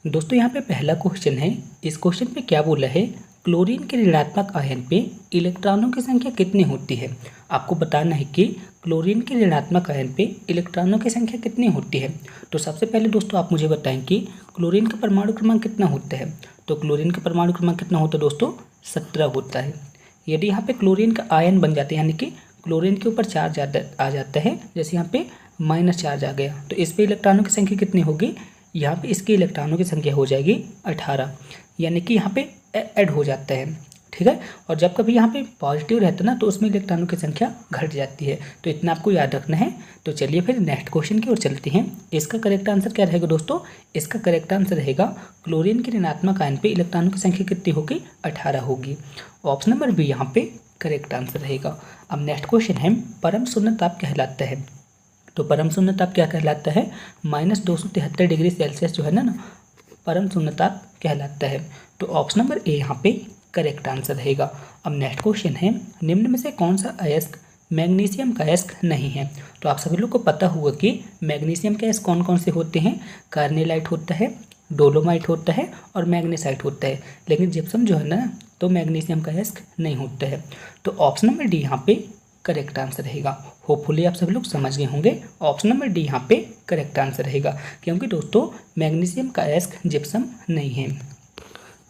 दोस्तों यहाँ पे पहला क्वेश्चन है। इस क्वेश्चन पे क्या बोला है, क्लोरीन के ऋणात्मक आयन पे इलेक्ट्रॉनों की संख्या कितनी होती है। आपको बताना है कि क्लोरीन के ऋणात्मक आयन पे इलेक्ट्रॉनों की संख्या कितनी होती है। तो सबसे पहले दोस्तों आप मुझे बताएं कि क्लोरीन का परमाणु क्रमांक कितना होता है। तो क्लोरीन का परमाणु क्रमांक कितना होता है दोस्तों, 17 होता है। यदि यहाँ पे क्लोरीन का आयन बन जाता है, यानी कि क्लोरीन के ऊपर चार्ज आ जाता है, जैसे यहाँ पे माइनस चार्ज आ गया, तो इस पे इलेक्ट्रॉनों की संख्या कितनी होगी, यहाँ पे इसके इलेक्ट्रॉनों की संख्या हो जाएगी 18, यानी कि यहाँ पे ऐड हो जाता है। ठीक है, और जब कभी यहाँ पे पॉजिटिव रहता है ना, तो उसमें इलेक्ट्रॉनों की संख्या घट जाती है। तो इतना आपको याद रखना है। तो चलिए फिर नेक्स्ट क्वेश्चन की ओर चलते हैं। इसका करेक्ट आंसर क्या रहेगा दोस्तों, इसका करेक्ट आंसर रहेगा क्लोरीन के ऋणात्मक आयन पे इलेक्ट्रॉनों की संख्या कितनी होगी, 18 होगी। ऑप्शन नंबर बी यहाँ पे करेक्ट आंसर रहेगा। अब नेक्स्ट क्वेश्चन है, परम शून्य ताप कहलाता है। तो परम शून्य ताप क्या कहलाता है, -273 डिग्री सेल्सियस जो है ना परम शून्य ताप कहलाता है। तो ऑप्शन नंबर ए यहाँ पे करेक्ट आंसर रहेगा। अब नेक्स्ट क्वेश्चन है, निम्न में से कौन सा अयस्क मैग्नीशियम का अयस्क नहीं है। तो आप सभी लोग को पता होगा कि मैग्नीशियम के अयस्क कौन कौन से होते हैं, कार्नेलाइट होता है, डोलोमाइट होता है और मैग्नेसाइट होता है। लेकिन जिप्सम जो है ना, तो मैग्नीशियम का अयस्क नहीं होता है। तो ऑप्शन नंबर डी यहाँ पे करेक्ट आंसर रहेगा। होपफुली आप सभी लोग समझ गए होंगे। ऑप्शन नंबर डी यहाँ पे करेक्ट आंसर रहेगा, क्योंकि दोस्तों मैग्नीशियम का अयस्क जिप्सम नहीं है।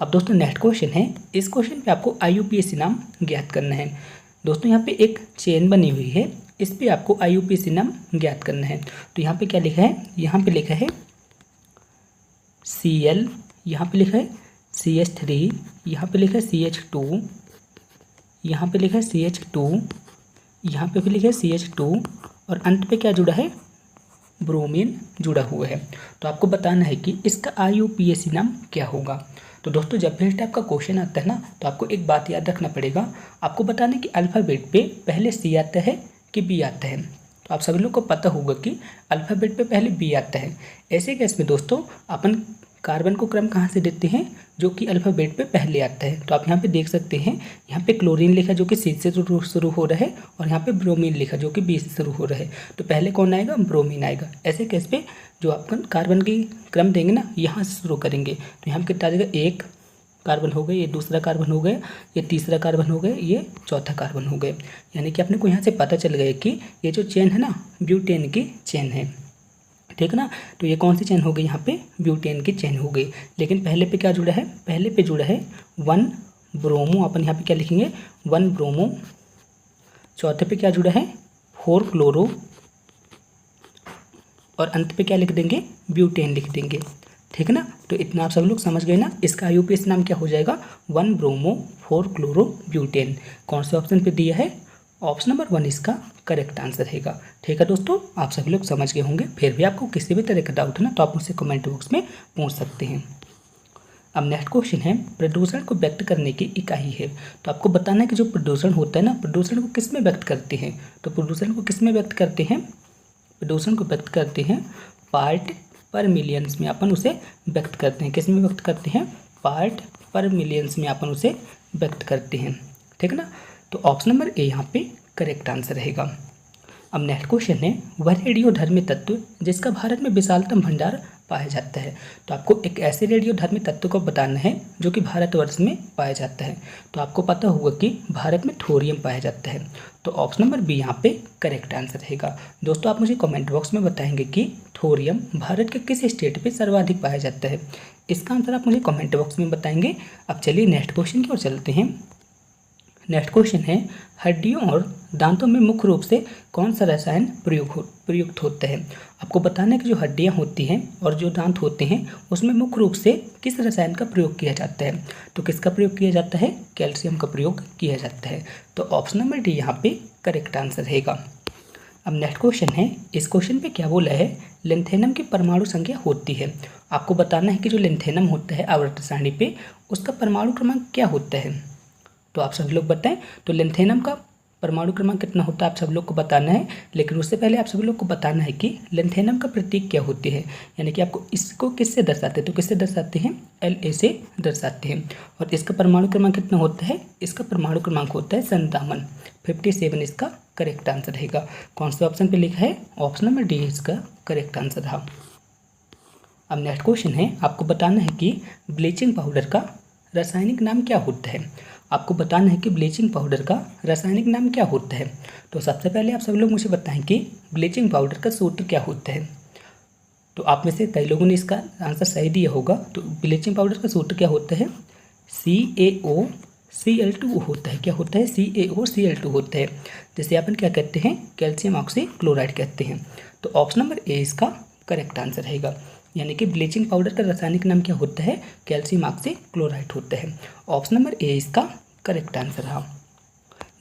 अब दोस्तों नेक्स्ट क्वेश्चन है। इस क्वेश्चन पे आपको IUPAC नाम ज्ञात करना है। दोस्तों यहाँ पे एक चेन बनी हुई है, इस पे आपको IUPAC नाम ज्ञात करना है। तो यहाँ पे क्या लिखा है, यहाँ पे लिखा है Cl, यहाँ पे लिखा है CH3, यहाँ पे लिखा है CH2, यहाँ पे लिखा है CH2, यहाँ पे भी लिखा है CH2 और अंत पे क्या जुड़ा है, ब्रोमीन जुड़ा हुआ है। तो आपको बताना है कि इसका IUPAC नाम क्या होगा। तो दोस्तों जब भी इस टाइप का क्वेश्चन आता है ना, तो आपको एक बात याद रखना पड़ेगा। आपको बताना है कि अल्फ़ाबेट पे पहले C आता है कि B आता है। तो आप सभी लोग को पता होगा कि अल्फ़ाबेट पे पहले B आता है। ऐसे केस में दोस्तों अपन कार्बन को क्रम कहाँ से देते हैं, जो कि अल्फ़ाबेट पे पहले आता है। तो आप यहाँ पे देख सकते हैं, यहाँ पे क्लोरीन लिखा जो कि C से शुरू हो रहा है, और यहाँ पे ब्रोमीन लिखा जो कि B से शुरू हो रहा है। तो पहले कौन आएगा, ब्रोमीन आएगा। ऐसे केस पे जो अपन कार्बन की क्रम देंगे ना, यहाँ से शुरू करेंगे। तो यहाँ पे कितना आ जाएगा, एक कार्बन हो गए, ये दूसरा कार्बन हो गया, ये तीसरा कार्बन हो गया, ये चौथा कार्बन हो गया। यानी कि अपने को यहाँ से पता चल गया कि ये जो चेन है ना, ब्यूटेन की चेन है। ठीक है ना, तो ये कौन सी चेन हो गई, यहाँ पे ब्यूटेन की चेन हो गई। लेकिन पहले पे क्या जुड़ा है, पहले पे जुड़ा है 1 ब्रोमो। अपन यहाँ पे क्या लिखेंगे, 1 ब्रोमो। चौथे पे क्या जुड़ा है, 4 क्लोरो, और अंत पे क्या लिख देंगे, ब्यूटेन लिख देंगे। ठीक है ना, तो इतना आप सब लोग समझ गए ना। इसका IUPAC नाम क्या हो जाएगा, 1 ब्रोमो 4 क्लोरो ब्यूटेन। कौन से ऑप्शन पे दिया है, ऑप्शन नंबर 1 इसका करेक्ट आंसर रहेगा। ठीक है दोस्तों, आप सभी लोग समझ गए होंगे। फिर भी आपको किसी भी तरह का डाउट है ना, तो आप मुझसे कमेंट बॉक्स में पूछ सकते हैं। अब नेक्स्ट क्वेश्चन है, प्रदूषण को व्यक्त करने की इकाई है। तो आपको बताना है कि जो प्रदूषण होता है ना, प्रदूषण को किस में व्यक्त करते हैं। तो प्रदूषण को किस में व्यक्त करते हैं, प्रदूषण को व्यक्त करते हैं पार्ट पर मिलियंस में अपन उसे व्यक्त करते हैं। किस में व्यक्त करते हैं, पार्ट पर मिलियंस में अपन उसे व्यक्त करते हैं। ठीक है ना, तो ऑप्शन नंबर ए यहाँ पे करेक्ट आंसर रहेगा। अब नेक्स्ट क्वेश्चन है, वह रेडियोधर्मी तत्व जिसका भारत में विशालतम भंडार पाया जाता है। तो आपको एक ऐसे रेडियोधर्मी तत्व को बताना है जो कि भारतवर्ष में पाया जाता है। तो आपको पता होगा कि भारत में थोरियम पाया जाता है। तो ऑप्शन नंबर बी यहाँ पे करेक्ट आंसर रहेगा। दोस्तों आप मुझे कमेंट बॉक्स में बताएंगे कि थोरियम भारत के किस स्टेट पे सर्वाधिक पाया जाता है। इसका आंसर आप मुझे कमेंट बॉक्स में बताएंगे। अब चलिए नेक्स्ट क्वेश्चन की ओर चलते हैं। नेक्स्ट क्वेश्चन है, हड्डियों और दांतों में मुख्य रूप से कौन सा रसायन प्रयुक्त होता है। आपको बताना है कि जो हड्डियां होती हैं और जो दांत होते हैं, उसमें मुख्य रूप से किस रसायन का प्रयोग किया जाता है। तो किसका प्रयोग किया जाता है, कैल्शियम का प्रयोग किया जाता है। तो ऑप्शन नंबर डी यहाँ पे करेक्ट आंसर रहेगा। अब नेक्स्ट क्वेश्चन है, इस क्वेश्चन पे क्या बोला है, लिंथेनम की परमाणु संख्या होती है। आपको बताना है कि जो लिंथेनम होता है आवर्त सारणी पे, उसका परमाणु क्रमांक क्या होता है। तो आप सभी लोग बताएं। तो लिंथेनम का परमाणु क्रमांक कितना होता है आप सब लोग को बताना है। लेकिन उससे पहले आप सभी लोग को बताना है कि लिंथेनम का प्रतीक क्या होती है, यानी कि आपको इसको किससे दर्शाते हैं। तो किससे दर्शाते हैं, La से दर्शाते हैं। और इसका परमाणु क्रमांक कितना होता है, इसका परमाणु क्रमांक होता है 57, 57 इसका करेक्ट आंसर रहेगा। कौन से ऑप्शन पे लिखा है, ऑप्शन नंबर डी इसका करेक्ट आंसर रहा। अब नेक्स्ट क्वेश्चन है, आपको बताना है कि ब्लीचिंग पाउडर का रासायनिक नाम क्या होता है। आपको बताना है कि ब्लीचिंग पाउडर का रासायनिक नाम क्या होता है। तो सबसे पहले आप सभी लोग मुझे बताएं कि ब्लीचिंग पाउडर का सूत्र क्या होता है। तो आप में से कई लोगों ने इसका आंसर सही दिया होगा। तो ब्लीचिंग पाउडर का सूत्र क्या होता है, CaOCl2 होता है। क्या होता है, CaOCl2 होता है, जिसे अपन क्या कहते हैं, कैल्शियम ऑक्सीक्लोराइड कहते हैं। तो ऑप्शन नंबर ए इसका करेक्ट आंसर रहेगा, यानी कि ब्लीचिंग पाउडर का रासायनिक नाम क्या होता है, कैल्शियम ऑक्सीक्लोराइड होता है। ऑप्शन नंबर ए इसका करेक्ट आंसर रहा।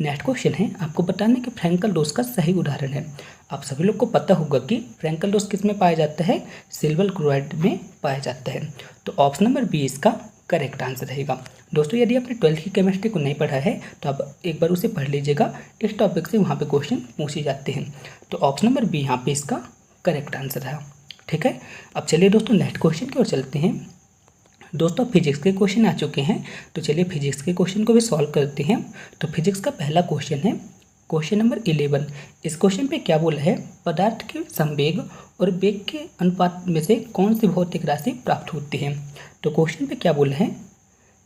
नेक्स्ट क्वेश्चन है, आपको बताना है कि फ्रैंकल डोज का सही उदाहरण है। आप सभी लोग को पता होगा कि फ्रैंकल डोज किस में पाया जाता है, सिल्वर क्लोराइड में पाया जाता है। तो ऑप्शन नंबर बी इसका करेक्ट आंसर रहेगा। दोस्तों यदि आपने 12th की केमिस्ट्री को नहीं पढ़ा है तो आप एक बार उसे पढ़ लीजिएगा, इस टॉपिक से वहाँ पे क्वेश्चन पूछे जाते हैं। तो ऑप्शन नंबर बी यहाँ पे इसका करेक्ट आंसर है। ठीक है, अब चलिए दोस्तों नेक्स्ट क्वेश्चन की ओर चलते हैं। दोस्तों फिजिक्स के क्वेश्चन आ चुके हैं, तो चलिए फिजिक्स के क्वेश्चन को भी सॉल्व करते हैं। तो फिजिक्स का पहला क्वेश्चन है क्वेश्चन नंबर 11। इस क्वेश्चन पे क्या बोला है, पदार्थ के संवेग और वेग के अनुपात में से कौन सी भौतिक राशि प्राप्त होती है। तो क्वेश्चन पे क्या बोला है,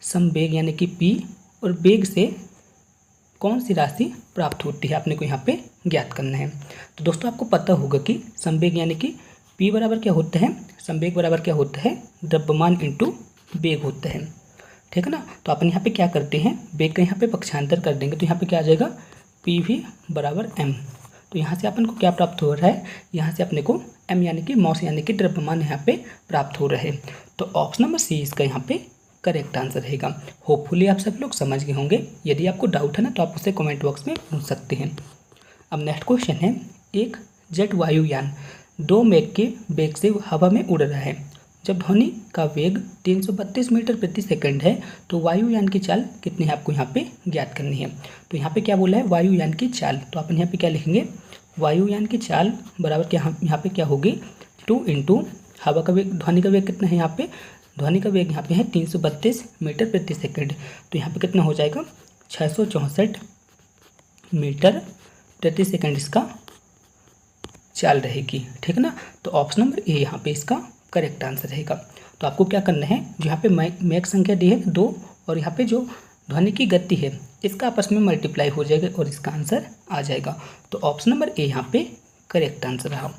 संवेग यानी कि P और वेग से कौन सी राशि प्राप्त होती है, आपने को यहाँ पे ज्ञात करना है। तो दोस्तों आपको पता होगा कि संवेग यानी कि P बराबर क्या होता है, संवेग बराबर क्या होता है, द्रव्यमान इंटू वेग होता है। ठीक है ना। तो अपन यहाँ पे क्या करते हैं, वेग का यहाँ पे पक्षांतर कर देंगे, तो यहाँ पे क्या आ जाएगा, PV बराबर m। तो यहाँ से अपन को क्या प्राप्त हो रहा है, यहाँ से अपने को m यानी कि मॉस यानी कि द्रव्यमान यहाँ पे प्राप्त हो रहा है। तो ऑप्शन नंबर सी इसका यहाँ पे करेक्ट आंसर रहेगा। होपफुली आप सब लोग समझ गए होंगे। यदि आपको डाउट है ना तो आप उसे कमेंट बॉक्स में पूछ सकते हैं। अब नेक्स्ट क्वेश्चन है, एक जेट वायुयान 2 मैक के वेग से हवा में उड़ रहा है। जब ध्वनि का वेग 332 मीटर प्रति सेकंड है तो वायुयान की चाल कितनी है, आपको यहाँ पे ज्ञात करनी है। तो यहाँ पे क्या बोला है, वायुयान की चाल। तो अपन यहाँ पे क्या लिखेंगे, वायुयान की चाल बराबर क्या, यहाँ पे क्या होगी, 2 इंटू हवा का वेग, ध्वनि का वेग कितना है, यहाँ पे ध्वनि का वेग यहाँ पे है 332 मीटर प्रति सेकंड। तो यहाँ पे कितना हो जाएगा, 664 मीटर प्रति सेकंड इसका चाल रहेगी। ठीक है ना। तो ऑप्शन नंबर ए यहाँ पे इसका करेक्ट आंसर रहेगा। तो आपको क्या करना है, जो यहाँ पे मैक संख्या दी है 2 और यहाँ पे जो ध्वनि की गति है इसका आपस में मल्टीप्लाई हो जाएगा और इसका आंसर आ जाएगा। तो ऑप्शन नंबर ए यहाँ पे करेक्ट आंसर रहा।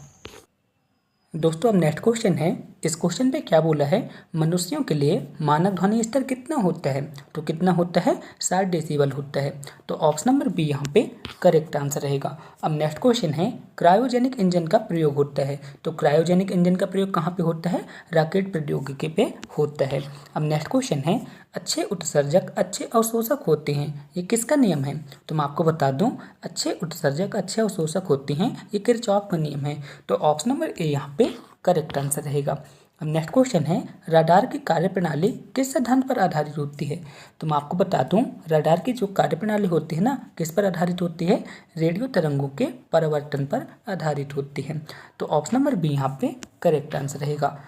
दोस्तों अब नेक्स्ट क्वेश्चन है, इस क्वेश्चन पे क्या बोला है, मनुष्यों के लिए मानक ध्वनि स्तर कितना होता है। तो कितना होता है, 60 डेसिबल होता है। तो ऑप्शन नंबर बी यहाँ पे करेक्ट आंसर रहेगा। अब नेक्स्ट क्वेश्चन है, क्रायोजेनिक इंजन का प्रयोग होता है। तो क्रायोजेनिक इंजन का प्रयोग कहाँ पे होता है, रॉकेट प्रौद्योगिकी पे होता है। अब नेक्स्ट क्वेश्चन है, अच्छे उत्सर्जक अच्छे अवशोषक होते हैं, ये किसका नियम है। तो मैं आपको बता दूं, अच्छे उत्सर्जक अच्छे अवशोषक होते हैं, ये किरचॉफ का नियम है। तो ऑप्शन नंबर ए यहाँ पे करेक्ट आंसर रहेगा। अब नेक्स्ट क्वेश्चन है, रडार की कार्यप्रणाली किस सिद्धांत पर आधारित होती है। तो मैं आपको बता दूं, रडार की जो कार्यप्रणाली होती है ना, किस पर आधारित होती है, रेडियो तरंगों के परावर्तन पर आधारित होती है। तो ऑप्शन नंबर बी यहाँ पे करेक्ट आंसर रहेगा।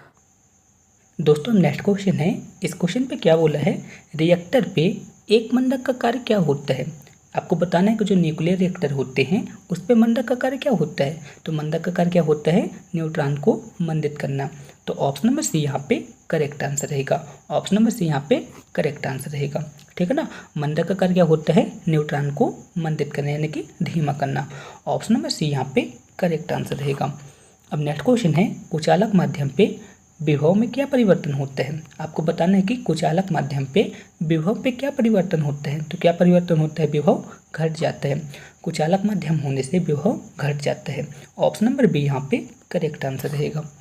दोस्तों नेक्स्ट क्वेश्चन है, इस क्वेश्चन पे क्या बोला है, रिएक्टर पे एक मंडक का कार्य क्या होता है। आपको बताना है कि जो न्यूक्लियर रिएक्टर होते हैं उस पे मंडक का कार्य क्या होता है। तो मंडक का कार्य क्या होता है, न्यूट्रॉन को मंडित करना। तो ऑप्शन नंबर सी यहाँ पे करेक्ट आंसर रहेगा। ऑप्शन नंबर सी यहाँ पे करेक्ट आंसर रहेगा। ठीक है ना। मंडक का कार्य क्या होता है, न्यूट्रॉन को मंडित करना यानी कि धीमा करना। ऑप्शन नंबर सी यहाँ पे करेक्ट आंसर रहेगा। अब नेक्स्ट क्वेश्चन है, कुचालक माध्यम पे विभव में क्या परिवर्तन होता है। आपको बताना है कि कुचालक माध्यम पे विभव पे क्या परिवर्तन होता है। तो क्या परिवर्तन होता है, विभव घट जाता है। कुचालक माध्यम होने से विभव घट जाता है। ऑप्शन नंबर बी यहाँ पे करेक्ट आंसर रहेगा।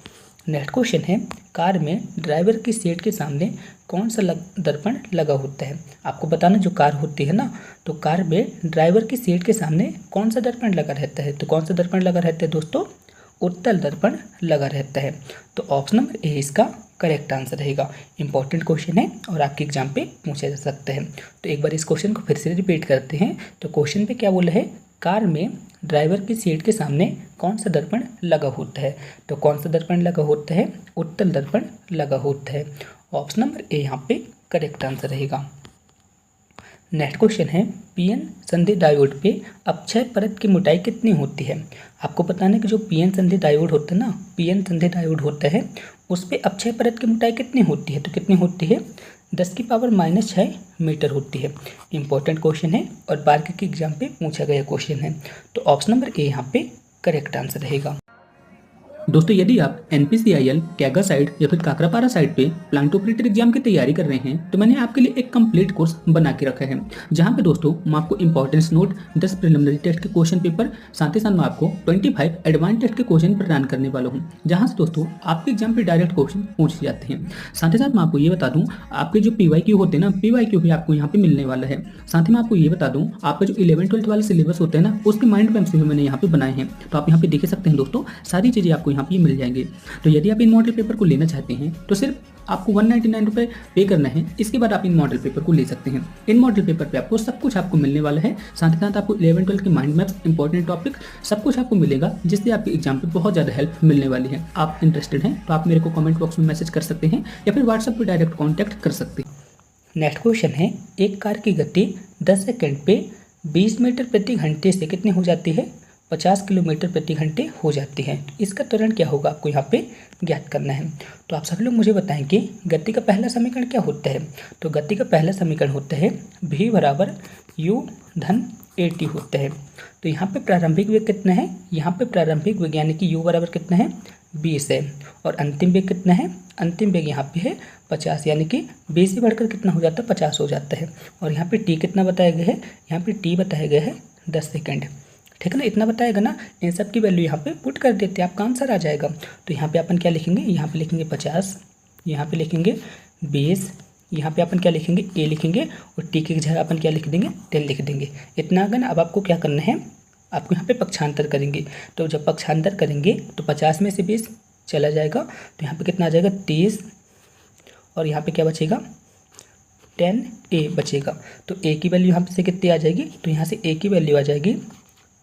नेक्स्ट क्वेश्चन है, कार में ड्राइवर की सीट के सामने कौन सा दर्पण लगा होता है। आपको बताना, जो कार होती है ना, तो कार में ड्राइवर की सीट के सामने कौन सा दर्पण लगा रहता है। तो कौन सा दर्पण लगा रहता है दोस्तों, उत्तल दर्पण लगा रहता है। तो ऑप्शन नंबर ए इसका करेक्ट आंसर रहेगा। इंपॉर्टेंट क्वेश्चन है और आपके एग्जाम पे पूछा जा सकता है। तो एक बार इस क्वेश्चन को फिर से रिपीट करते हैं। तो क्वेश्चन पे क्या बोला है, कार में ड्राइवर की सीट के सामने कौन सा दर्पण लगा होता है। तो कौन सा दर्पण लगा होता है, उत्तल दर्पण लगा होता है। ऑप्शन नंबर ए यहाँ पे करेक्ट आंसर रहेगा। नेक्स्ट क्वेश्चन है, पीएन संधि डायोड पे अपक्षय परत की मोटाई कितनी होती है। आपको बताना है कि जो पीएन संधि डायोड होता है ना, पीएन संधि डायोड होता है उस पर अपक्षय परत की मोटाई कितनी होती है, तो कितनी होती है 10⁻⁻6 मीटर होती है। इंपॉर्टेंट क्वेश्चन है और बारहवीं के एग्जाम पे पूछा गया क्वेश्चन है। तो ऑप्शन नंबर ए यहाँ पे करेक्ट आंसर रहेगा। दोस्तों यदि आप NPCIL कैगा साइड या फिर काकरापारा साइड पे प्लांट ऑपरेटर एग्जाम की तैयारी कर रहे हैं तो मैंने आपके लिए एक कंप्लीट कोर्स बना के रखा है, जहां पे दोस्तों मैं आपको इंपॉर्टेंस नोट, 10 प्रिलिमिनरी टेस्ट के क्वेश्चन पेपर, साथ ही साथ मैं आपको 25 एडवांस टेस्ट के क्वेश्चन प्रदान करने वाला हूँ, जहां से दोस्तों आपके एग्जाम पे डायरेक्ट क्वेश्चन पूछे जाते हैं। साथ ही साथ मैं आपको ये बता दूँ, आपके जो PYQ होते हैं ना, PYQ भी आपको यहाँ पे मिलने वाला है। साथ ही मैं आपको ये बता दूँ, आपका जो 11-12 वाले सिलेबस होते हैं ना, उसके माइंड मैप्स भी मैंने यहाँ पे बनाए हैं। तो आप यहाँ पे देख सकते हैं दोस्तों, सारी चीज़ें आपको यहाँ पे मिल जाएंगे। तो यदि आप इन मॉडल पेपर को लेना चाहते हैं तो सिर्फ आपको 199 रुपये पे करना है। इसके बाद आप इन मॉडल पेपर को ले सकते हैं। इन मॉडल पेपर पे आपको सब कुछ आपको मिलने वाला है। साथ ही साथ आपको 11-12 के माइंड मैप्स, इंपॉर्टेंट टॉपिक सब कुछ आपको मिलेगा, जिससे आपके एग्जाम पे बहुत ज़्यादा हेल्प मिलने वाली है। आप इंटरेस्टेड हैं तो आप मेरे को कमेंट बॉक्स में मैसेज कर सकते हैं या फिर व्हाट्सएप पर डायरेक्ट कॉन्टैक्ट कर सकते हैं। नेक्स्ट क्वेश्चन है, एक कार की गति 10 सेकेंड पे 20 मीटर प्रति घंटे से कितनी हो जाती है, 50 किलोमीटर प्रति घंटे हो जाती है। तो इसका त्वरण क्या होगा आपको यहाँ पे ज्ञात करना है। तो आप सभी लोग मुझे बताएं कि गति का पहला समीकरण क्या होता है। तो गति का पहला समीकरण होता है v बराबर u धन at होता है। तो यहाँ पे प्रारंभिक वेग कितना है, यहाँ पे प्रारंभिक वेग यानी कि u बराबर कितना है 20 है, और अंतिम वेग कितना है, अंतिम वेग यहाँ पे है 50, यानी कि 20 से बढ़कर कितना हो जाता है 50 हो जाता है। और यहाँ पे t कितना बताया गया है, यहाँ पे t बताया गया है 10 सेकेंड। ठीक है ना, इतना बताएगा ना, इन सब की वैल्यू यहाँ पे पुट कर देते हैं, आपका आंसर आ जाएगा। तो यहाँ पे अपन क्या लिखेंगे, यहाँ पे लिखेंगे 50, यहाँ पे लिखेंगे 20, यहाँ पे अपन क्या लिखेंगे a लिखेंगे, और t की जगह अपन क्या लिख देंगे 10 लिख देंगे। इतना आगे ना, अब आपको क्या करना है, आपको यहाँ पे पक्षांतर करेंगे। तो जब पक्षांतर करेंगे तो 50 में से 20 चला जाएगा, तो यहाँ पे कितना आ जाएगा 30, और यहाँ पे क्या बचेगा 10a बचेगा। तो a की वैल्यू यहाँ पे से कितनी आ जाएगी, तो यहाँ से a की वैल्यू आ जाएगी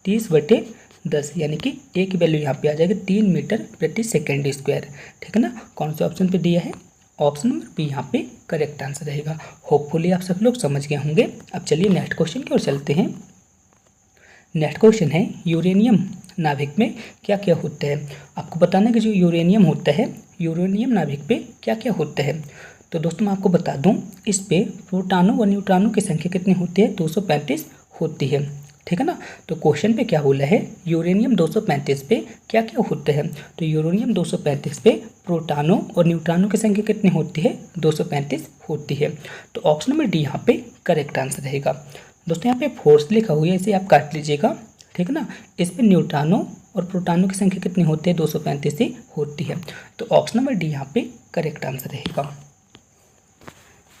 30/10, यानी कि a की वैल्यू यहाँ पे आ जाएगी 3 मीटर प्रति सेकेंड स्क्वायर। ठीक है ना, कौन से ऑप्शन पे दिया है, ऑप्शन नंबर बी यहाँ पे करेक्ट आंसर रहेगा। होपफुली आप सब लोग समझ गए होंगे। अब चलिए नेक्स्ट क्वेश्चन की ओर चलते हैं। नेक्स्ट क्वेश्चन है, यूरेनियम नाभिक में क्या क्या होता है। आपको बताना कि जो यूरेनियम होता है, यूरेनियम नाभिक पे क्या क्या होता है। तो दोस्तों मैं आपको बता दूं, इस पे प्रोटॉनों व न्यूट्रॉनों की संख्या कितनी होती है, 235 होती है। ठीक है ना, तो क्वेश्चन पे क्या बोला है, यूरेनियम 235 पे क्या क्या होता है। तो यूरेनियम 235 पे प्रोटॉनों और न्यूट्रॉनों की संख्या कितनी होती है, 235 होती है। तो ऑप्शन नंबर डी यहाँ पे करेक्ट आंसर रहेगा। दोस्तों यहाँ पे फोर्स लिखा हुआ है, इसे आप काट लीजिएगा। ठीक है ना, इस पे न्यूट्रॉनों और प्रोटॉनों की संख्या कितनी होती है, 235 ही होती है। तो ऑप्शन नंबर डी यहाँ पे करेक्ट आंसर रहेगा।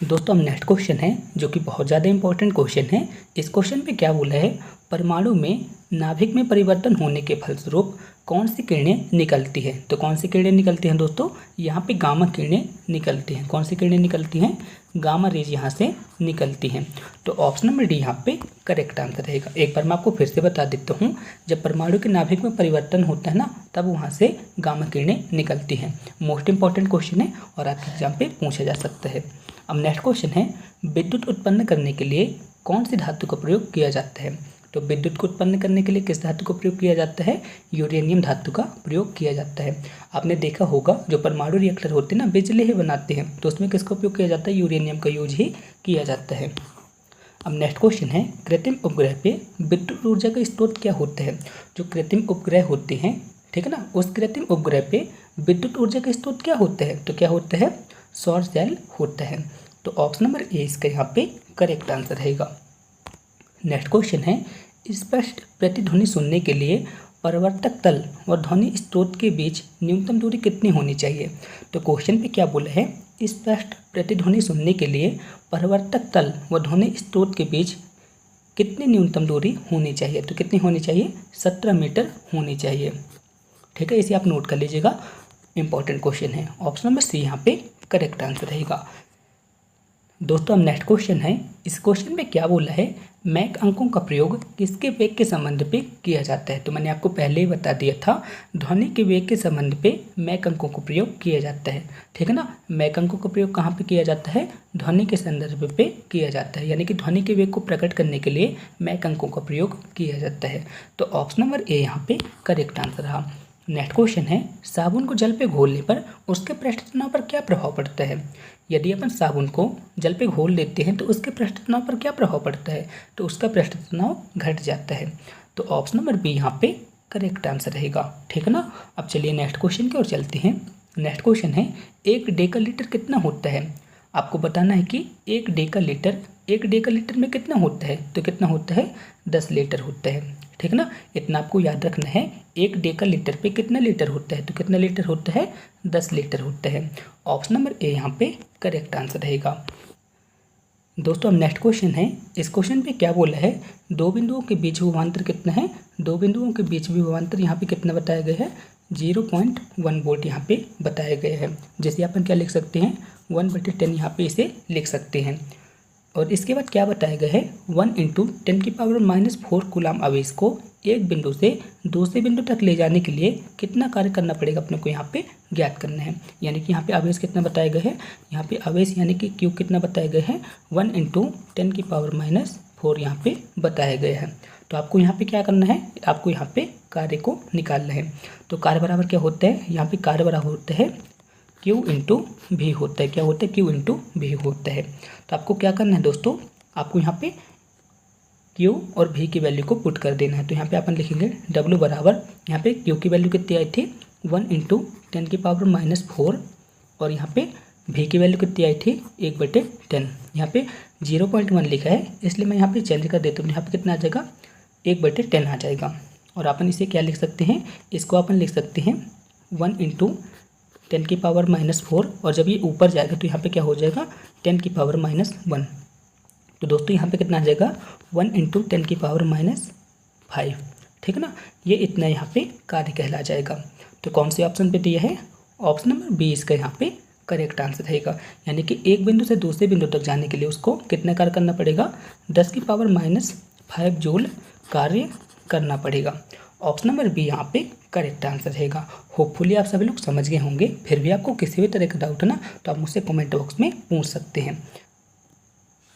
दोस्तों हम नेक्स्ट क्वेश्चन है, जो कि बहुत ज़्यादा इंपॉर्टेंट क्वेश्चन है। इस क्वेश्चन पे क्या बोला है, परमाणु में नाभिक में परिवर्तन होने के फलस्वरूप कौन सी किरणें निकलती है। तो कौन सी किरणें निकलती हैं दोस्तों, यहाँ पे गामा किरणें निकलती हैं। कौन सी किरणें निकलती हैं, गामा रेज यहाँ से निकलती हैं। तो ऑप्शन नंबर डी यहाँ पे करेक्ट आंसर रहेगा। एक बार मैं आपको फिर से बता देता हूँ, जब परमाणु के नाभिक में परिवर्तन होता है ना, तब वहाँ से गामा किरणें निकलती हैं। मोस्ट इंपॉर्टेंट क्वेश्चन है और आपके एग्जाम पे पूछा जा सकता है। अब नेक्स्ट क्वेश्चन है, विद्युत उत्पन्न करने के लिए कौन सी धातु का प्रयोग किया जाता है। तो विद्युत को उत्पन्न करने के लिए किस धातु का प्रयोग किया जाता है, यूरेनियम धातु का प्रयोग किया जाता है। आपने देखा होगा जो परमाणु रिएक्टर होते हैं ना, बिजली ही बनाते हैं, तो उसमें किसका उपयोग किया जाता है, यूरेनियम का यूज ही किया जाता है। अब नेक्स्ट क्वेश्चन है, कृत्रिम उपग्रह पे विद्युत ऊर्जा का स्रोत क्या होता है। जो कृत्रिम उपग्रह होते हैं, ठीक है ना, उस कृत्रिम उपग्रह पे विद्युत ऊर्जा का स्रोत क्या होता है, तो क्या होता है, सौर सेल होता है। तो ऑप्शन नंबर ए इसका यहाँ पे करेक्ट आंसर रहेगा। नेक्स्ट क्वेश्चन है, स्पष्ट प्रतिध्वनि सुनने के लिए परावर्तक तल व ध्वनि स्रोत के बीच न्यूनतम दूरी कितनी होनी चाहिए। तो क्वेश्चन पे क्या बोला है, स्पष्ट प्रतिध्वनि सुनने के लिए परावर्तक तल व ध्वनि स्रोत के बीच कितनी न्यूनतम दूरी होनी चाहिए। तो कितनी होनी चाहिए, 17 मीटर होनी चाहिए। ठीक है, इसे आप नोट कर लीजिएगा, इंपॉर्टेंट क्वेश्चन है। ऑप्शन नंबर सी यहाँ पे करेक्ट आंसर रहेगा। दोस्तों हम नेक्स्ट क्वेश्चन है, इस क्वेश्चन में क्या बोला है, मैक अंकों का प्रयोग किसके वेग के संबंध पे किया जाता है। तो मैंने आपको पहले ही बता दिया था, ध्वनि के वेग के संबंध पे मैक अंकों का प्रयोग किया जाता है। ठीक है ना, मैक अंकों का प्रयोग कहाँ पे किया जाता है, ध्वनि के संदर्भ पे किया जाता है, यानी कि ध्वनि के वेग को प्रकट करने के लिए मैक अंकों का प्रयोग किया जाता है। तो ऑप्शन नंबर ए यहाँ पे करेक्ट आंसर रहा। नेक्स्ट क्वेश्चन है, साबुन को जल पे घोलने पर उसके पृष्ठ तनाव पर क्या प्रभाव पड़ता है। यदि अपन साबुन को जल पे घोल लेते हैं तो उसके पृष्ठ तनाव पर क्या प्रभाव पड़ता है, तो उसका पृष्ठ तनाव घट जाता है। तो ऑप्शन नंबर बी यहाँ पे करेक्ट आंसर रहेगा। ठीक है ना। अब चलिए नेक्स्ट क्वेश्चन की ओर चलते हैं। नेक्स्ट क्वेश्चन है, 1 डेकालीटर कितना होता है। आपको बताना है कि 1 डेकालीटर में कितना होता है, तो कितना होता है 10 लीटर होता है। ठीक ना, इतना आपको याद रखना है। 1 डेकालीटर पे कितना लीटर होता है, तो कितना लीटर होता है 10 लीटर होता है। ऑप्शन नंबर ए यहाँ पे करेक्ट आंसर रहेगा। दोस्तों अब नेक्स्ट क्वेश्चन है, इस क्वेश्चन पे क्या बोला है, 2 बिंदुओं के बीच विभवांतर कितना है। 2 बिंदुओं के बीच विभवांतर यहाँ पे कितना बताया गया है, 0.1 वोल्ट यहाँ पे बताया गया है। जैसे अपन क्या लिख सकते हैं, 1/10 यहाँ पे इसे लिख सकते हैं। और इसके बाद क्या बताया गया है, 1 × 10⁻⁻4 कूलाम आवेश को एक बिंदु से दूसरे बिंदु तक ले जाने के लिए कितना कार्य करना पड़ेगा, अपने को यहाँ पे ज्ञात करना है। यानी कि यहाँ पे आवेश कितना बताया गया है, यहाँ पे आवेश यानी कि क्यू कितना बताया गया है, 1 × 10⁻⁴ यहाँ पे बताया गया है। तो आपको यहाँ पे क्या करना है, आपको यहाँ पे कार्य को निकालना है। तो कार्य बराबर क्या होता है, यहाँ पे कार्य बराबर होता है Q × V होता है। क्या होता है, Q × V होता है। तो आपको क्या करना है दोस्तों, आपको यहाँ पे Q और V की वैल्यू को पुट कर देना है। तो यहाँ पे अपन लिखेंगे W बराबर, यहाँ पे Q की वैल्यू कितनी आई थी, 1 × 10⁻⁴, और यहाँ पे V की वैल्यू कितनी आई थी, 1/10। यहाँ पे 0.1 लिखा है, इसलिए मैं यहाँ पे चेंज कर देता हूँ। यहाँ पे कितना आ जाएगा, 1/10 आ जाएगा। और अपन इसे क्या लिख सकते हैं, इसको अपन लिख सकते हैं 1 × 10⁻⁴, और जब ये ऊपर जाएगा तो यहाँ पे क्या हो जाएगा, 10⁻⁻1। तो दोस्तों यहाँ पे कितना आ जाएगा, 1 × 10⁻⁵। ठीक है ना, ये इतना यहाँ पे कार्य कहला जाएगा। तो कौन से ऑप्शन पे दिया है, ऑप्शन नंबर बी इसका यहाँ पे करेक्ट आंसर रहेगा। यानी कि एक बिंदु से दूसरे बिंदु तक जाने के लिए उसको कितना कार्य करना पड़ेगा, 10⁻⁵ जूल कार्य करना पड़ेगा। ऑप्शन नंबर बी यहाँ पे करेक्ट आंसर रहेगा। होपफुली आप सभी लोग समझ गए होंगे। फिर भी आपको किसी भी तरह का डाउट है ना, तो आप मुझसे कमेंट बॉक्स में पूछ सकते हैं।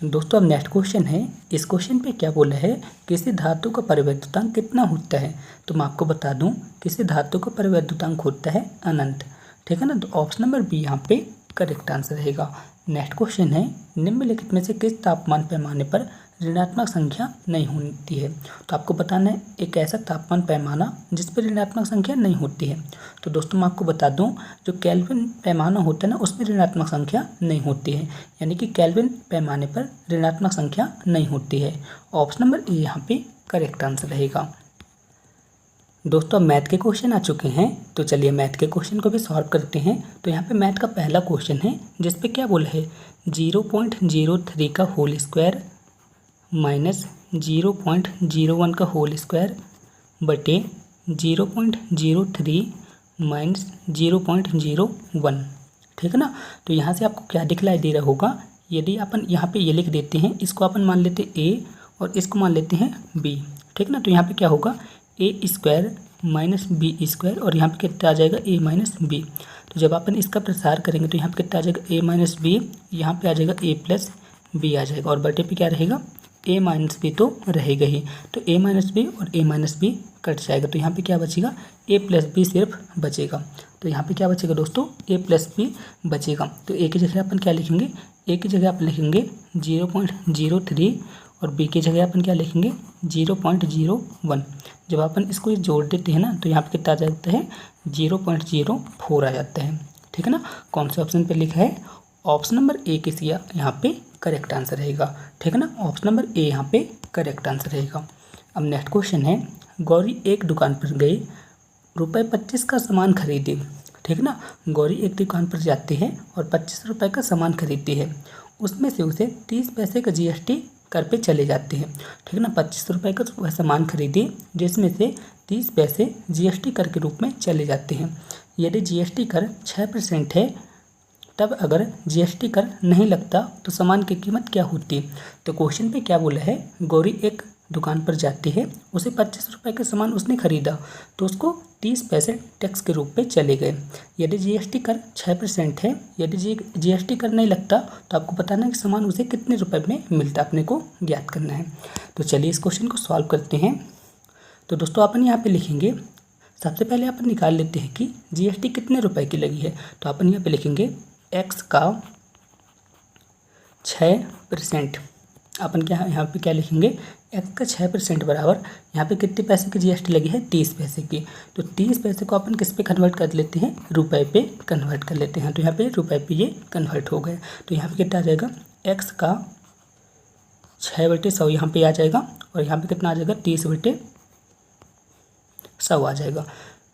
दोस्तों अब नेक्स्ट क्वेश्चन है, इस क्वेश्चन पे क्या बोला है, किसी धातु का परिवैद्युतांक कितना होता है। तो मैं आपको बता दूं, किसी धातु का परिवैद्युतांक होता है अनंत। ठीक है ना, तो ऑप्शन नंबर बी यहाँ पे करेक्ट आंसर रहेगा। नेक्स्ट क्वेश्चन है, निम्नलिखित में से किस तापमान पैमाने पर ऋणात्मक संख्या नहीं होती है। तो आपको बताना है एक ऐसा तापमान पैमाना जिस पर ऋणात्मक संख्या नहीं होती है। तो दोस्तों मैं आपको बता दूं, जो केल्विन पैमाना होता है ना, उसमें ऋणात्मक संख्या नहीं होती है। यानी कि केल्विन पैमाने पर ऋणात्मक संख्या नहीं होती है। ऑप्शन नंबर ए यहाँ पे करेक्ट आंसर रहेगा। दोस्तों अब मैथ के क्वेश्चन आ चुके हैं, तो चलिए मैथ के क्वेश्चन को भी सॉल्व करते हैं। तो यहाँ पे मैथ का पहला क्वेश्चन है, जिस पे क्या बोला है, 0.03 का होल स्क्वायर माइनस 0.01 का होल स्क्वायर बटे 0.03 माइनस 0.01। ठीक है ना। तो यहाँ से आपको क्या दिखलाई दे रहा होगा, यदि अपन यहाँ पे ये लिख देते हैं, इसको अपन मान लेते हैं ए और इसको मान लेते हैं बी। ठीक है ना, तो यहाँ पे क्या होगा, a² माइनस b², और यहाँ पे कितना आ जाएगा, a माइनस बी। तो जब अपन इसका प्रसार करेंगे तो यहाँ पे कितना आ जाएगा, a माइनस बी, यहाँ पे आ जाएगा a प्लस बी आ जाएगा, और बटे पे क्या रहेगा, a माइनस बी तो रहेगा ही। तो a माइनस बी और a माइनस बी कट जाएगा, तो यहाँ पे क्या बचेगा, a प्लस बी सिर्फ बचेगा। तो यहाँ पे क्या बचेगा दोस्तों, a प्लस बी बचेगा। तो a की जगह अपन क्या लिखेंगे, a की जगह अपन लिखेंगे 0.03 और b की जगह अपन क्या लिखेंगे 0.01। जब अपन इसको जोड़ देते हैं ना, तो यहाँ पे कितना आ जाता है, 0.04 आ जाता है। ठीक है ना। कौन से ऑप्शन पे लिखा है, ऑप्शन नंबर ए किसी यहाँ पे करेक्ट आंसर रहेगा। ठीक है ना, ऑप्शन नंबर ए यहाँ पे करेक्ट आंसर रहेगा। अब नेक्स्ट क्वेश्चन है, गौरी एक दुकान पर गई, ₹25 का सामान खरीदे। ठीक है ना, गौरी एक दुकान पर जाती है और 25 रुपये का सामान खरीदती है। उसमें से उसे 30 पैसे का GST कर पे चले जाते हैं। ठीक है ना, 25 रुपये का वह सामान खरीदे, जिसमें से 30 पैसे GST कर के रूप में चले जाते हैं। यदि GST कर 6% है, तब अगर GST कर नहीं लगता तो सामान की कीमत क्या होती। तो क्वेश्चन पे क्या बोला है, गौरी एक दुकान पर जाती है, उसे 25 रुपये का सामान उसने खरीदा, तो उसको 30 पैसे टैक्स के रूप में चले गए। यदि GST कर 6% है, यदि GST कर नहीं लगता, तो आपको बताना है कि सामान उसे कितने रुपए में मिलता, अपने को ज्ञात करना है। तो चलिए इस क्वेश्चन को सॉल्व करते हैं। तो दोस्तों अपन यहाँ पे लिखेंगे, सबसे पहले अपन निकाल लेते हैं कि जीएसटी कितने रुपए की लगी है। तो अपन यहाँ पे लिखेंगे एक्स का 6%। अपन क्या यहाँ पे क्या लिखेंगे, एक्स का 6% बराबर यहाँ पे कितने पैसे की जीएसटी लगी है, 30 पैसे की। तो 30 पैसे को अपन किस पे कन्वर्ट कर लेते हैं, रुपए पे कन्वर्ट कर लेते हैं। तो यहाँ पे रुपए पे ये कन्वर्ट हो गए। तो यहाँ पे कितना आ जाएगा, एक्स का 6/100 यहाँ पे आ जाएगा और यहाँ पे कितना आ जाएगा, 30/100 आ जाएगा।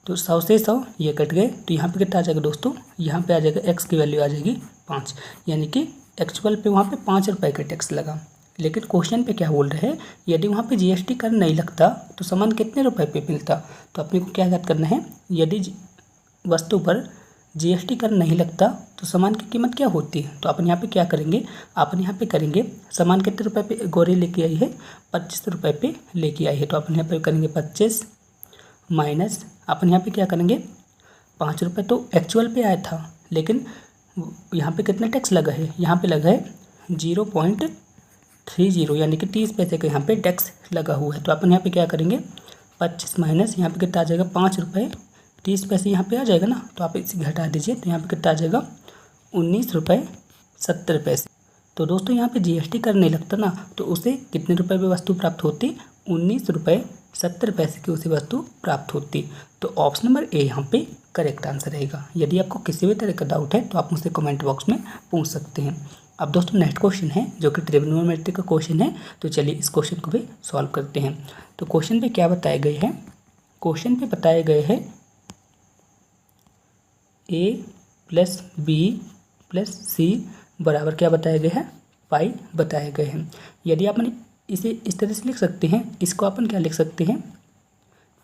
तो 100 से 100 ये कट गए। तो यहाँ पे कितना आ जाएगा दोस्तों, यहाँ पे आ जाएगा एक्स की वैल्यू आ जाएगी 5, यानी कि एक्चुअल पे वहाँ पे 5 रुपये का टैक्स लगा। लेकिन क्वेश्चन पे क्या बोल रहे हैं, यदि वहाँ पे जीएसटी कर नहीं लगता तो सामान कितने रुपए पे मिलता। तो अपने को क्या याद करना है, यदि वस्तु पर जीएसटी कर नहीं लगता तो सामान की कीमत क्या होती है। तो अपन यहाँ पे क्या करेंगे, अपन यहाँ पे करेंगे सामान कितने रुपए पे गौरी लेके आई है, 25 रुपये पे लेके आई है। तो अपन यहाँ पे करेंगे 25 माइनस अपन यहाँ पे क्या करेंगे, 5 रुपये तो एक्चुअल पे आया था, लेकिन यहाँ पे कितना टैक्स लगा है, यहाँ पे लगा है 0.30, यानी कि 30 पैसे का यहाँ पे टैक्स लगा हुआ है। तो अपन यहाँ पे क्या करेंगे, 25 माइनस यहाँ पे कितना आ जाएगा, 5 रुपये 30 पैसे यहाँ पे आ जाएगा ना। तो आप इसे घटा दीजिए, तो यहाँ पे कितना आ जाएगा, 19.70 रुपये। तो दोस्तों यहाँ पे जीएसटी कर नहीं लगता ना, तो उसे कितने रुपए पे वस्तु प्राप्त होती, 19.70 रुपये की उसे वस्तु प्राप्त होती। तो ऑप्शन नंबर ए यहाँ पे करेक्ट आंसर रहेगा। यदि आपको किसी भी तरह का डाउट है तो आप मुझसे कमेंट बॉक्स में पूछ सकते हैं। अब दोस्तों नेक्स्ट क्वेश्चन है जो कि ट्रिग्नोमेट्री का क्वेश्चन है। तो चलिए इस क्वेश्चन को भी सॉल्व करते हैं। तो क्वेश्चन पे क्या बताए गए हैं, क्वेश्चन पे बताए गए हैं a + b + c बराबर क्या बताया गया है, पाई बताए गए हैं। यदि अपन इसे इस तरह से लिख सकते हैं, इसको अपन क्या लिख सकते हैं,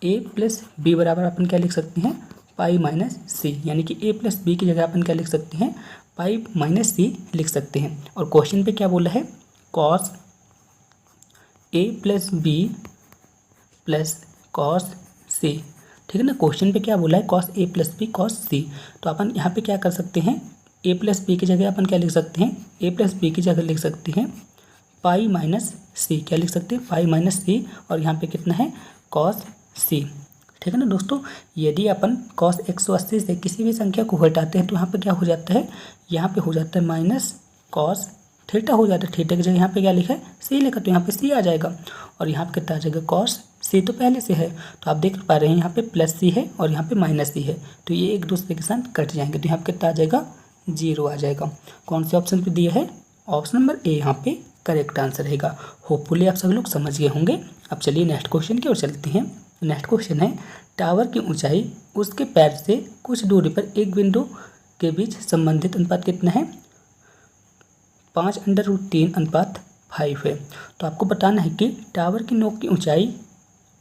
a + b बराबर अपन क्या लिख सकते हैं, पाई माइनस c, यानी कि a + b की जगह अपन क्या लिख सकते हैं, पाई माइनस c लिख सकते हैं। और क्वेश्चन पे क्या बोला है, cos a + b + cos c, ठीक है ना। क्वेश्चन पे क्या बोला है, cos a + b cos c। तो अपन यहाँ पे क्या कर सकते हैं, a + b की जगह अपन क्या लिख सकते हैं, a + b की जगह लिख सकते हैं पाई माइनस c, क्या लिख सकते हैं, पाई माइनस c, और यहाँ पे कितना है, cos c, ठीक है ना दोस्तों। यदि अपन cos 180 से किसी भी संख्या को हटाते हैं तो यहाँ पे क्या हो जाता है, यहाँ पे हो जाता है माइनस cos थीटा हो जाता है। थीटा की जगह यहाँ पे क्या लिखा है, c लिखा, तो यहाँ पे c आ जाएगा। और यहाँ पे कितना आ जाएगा, cos c तो पहले से है, तो आप देख पा रहे हैं यहाँ पे +c है और यहाँ पे -c है, तो ये एक दूसरे के साथ कट जाएंगे। तो यहाँ पे कितना आ जाएगा, 0 आ जाएगा। कौन से ऑप्शन पे दिया है, ऑप्शन नंबर ए यहाँ पे करेक्ट आंसर रहेगा। होपफुली आप सब लोग समझ गए होंगे। अब चलिए नेक्स्ट क्वेश्चन की ओर चलते हैं। नेक्स्ट क्वेश्चन है, टावर की ऊंचाई उसके पैर से कुछ दूरी पर एक बिंदु के बीच संबंधित अनुपात कितना है, 5√3:5 है। तो आपको बताना है कि टावर की नोक की ऊंचाई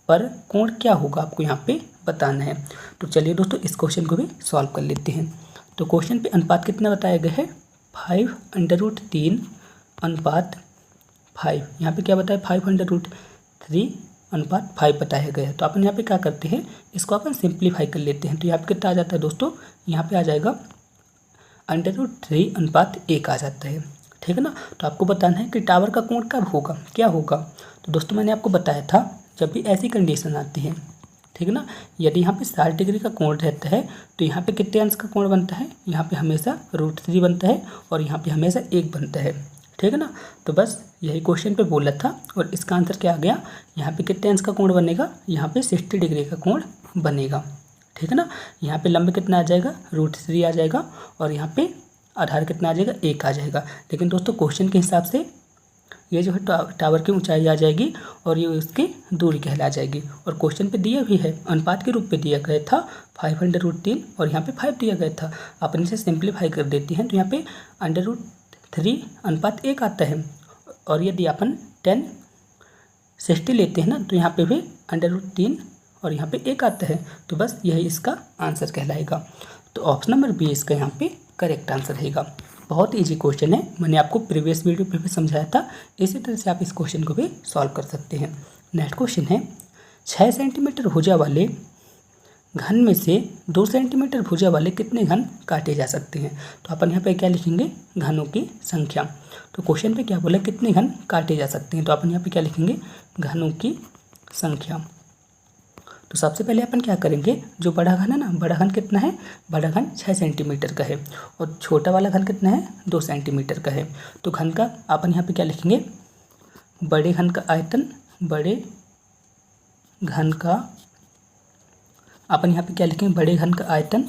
पर कोण क्या होगा, आपको यहाँ पे बताना है। तो चलिए दोस्तों इस क्वेश्चन को भी सॉल्व कर लेते हैं। तो क्वेश्चन पे अनुपात कितना बताया गया है, 5√3:5। यहाँ पे क्या बताया, 5√3:5 बताया गया है। तो अपन यहाँ पे क्या करते हैं, इसको अपन सिंप्लीफाई कर लेते हैं। तो यहाँ पे कितना आ जाता है दोस्तों, यहाँ पे आ जाएगा √3:1 आ जाता है, ठीक है ना। तो आपको बताना है कि टावर का कोण कब होगा, क्या होगा। तो दोस्तों मैंने आपको बताया था, जब भी ऐसी कंडीशन आती है, ठीक है ना, यदि यहाँ पे 60 डिग्री का कोण रहता है तो यहाँ पे कितने अंश का कोण बनता है, यहाँ पे हमेशा √3 बनता है और यहाँ पे हमेशा 1 बनता है, ठीक है ना। तो बस यही क्वेश्चन पे बोला था और इसका आंसर क्या आ गया, यहाँ पे कितने अंश का कोण बनेगा, यहाँ पे 60 डिग्री का कोण बनेगा, ठीक है ना। यहाँ पे लंब कितना आ जाएगा, √3 आ जाएगा और यहाँ पे आधार कितना आ जाएगा, 1 आ जाएगा। लेकिन दोस्तों क्वेश्चन के हिसाब से ये जो है टावर की ऊंचाई आ जाएगी और ये उसकी दूरी कहला जाएगी। और क्वेश्चन पे दिया भी है, अनुपात के रूप में दिया गया था 5√3 और यहाँ पे 5 दिया गया था। अपन इसे सिंप्लीफाई कर देते हैं तो यहाँ पे √3:1 आता है। और यदि अपन 10/60 लेते हैं ना तो यहाँ पे भी √3 और यहाँ पे 1 आता है। तो बस यही इसका आंसर कहलाएगा। तो ऑप्शन नंबर बी इसका यहाँ पे करेक्ट आंसर रहेगा। बहुत इजी क्वेश्चन है, मैंने आपको प्रीवियस वीडियो पे भी समझाया था। इसी तरह से आप इस क्वेश्चन को भी सॉल्व कर सकते हैं। नेक्स्ट क्वेश्चन है, 6 सेंटीमीटर भुजा वाले घन में से 2 सेंटीमीटर भुजा वाले कितने घन काटे जा सकते हैं। तो अपन यहाँ पे क्या लिखेंगे, घनों की संख्या। तो क्वेश्चन पे क्या बोला, कितने घन काटे जा सकते हैं। तो अपन यहाँ पे क्या लिखेंगे, घनों की संख्या। तो सबसे पहले अपन क्या करेंगे, जो बड़ा घन है ना, बड़ा घन कितना है, बड़ा घन 6 सेंटीमीटर का है और छोटा वाला घन कितना है, 2 सेंटीमीटर का है। तो घन का अपन यहाँ पे क्या लिखेंगे, बड़े घन का आयतन, बड़े घन का अपन यहाँ पे क्या लिखेंगे, बड़े घन का आयतन,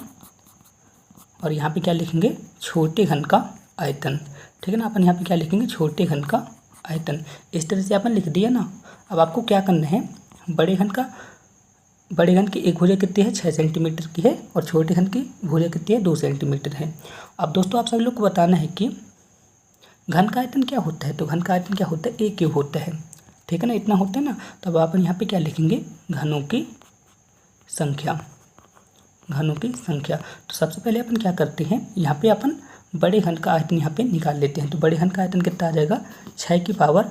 और यहाँ पे क्या लिखेंगे, छोटे घन का आयतन। ठीक है ना, अपन यहाँ पे क्या लिखेंगे, छोटे घन का आयतन। इस तरह से अपन लिख दिया ना। अब आपको क्या करना है, बड़े घन की एक भुजा कितनी है, 6 सेंटीमीटर की है और छोटे घन की भुजा कितनी है, 2 सेंटीमीटर है। अब दोस्तों आप सभी लोग को बताना है कि घन का आयतन क्या होता है। तो घन का आयतन क्या होता है, A³ होता है। ठीक है ना, इतना होता है ना। तब अपन यहाँ पे क्या लिखेंगे, घनों की संख्या, घनों की संख्या। तो सबसे पहले अपन क्या करते हैं, यहाँ पे अपन बड़े घन का आयतन यहाँ पे निकाल लेते हैं। तो बड़े घन का आयतन कितना आ जाएगा, 6 की पावर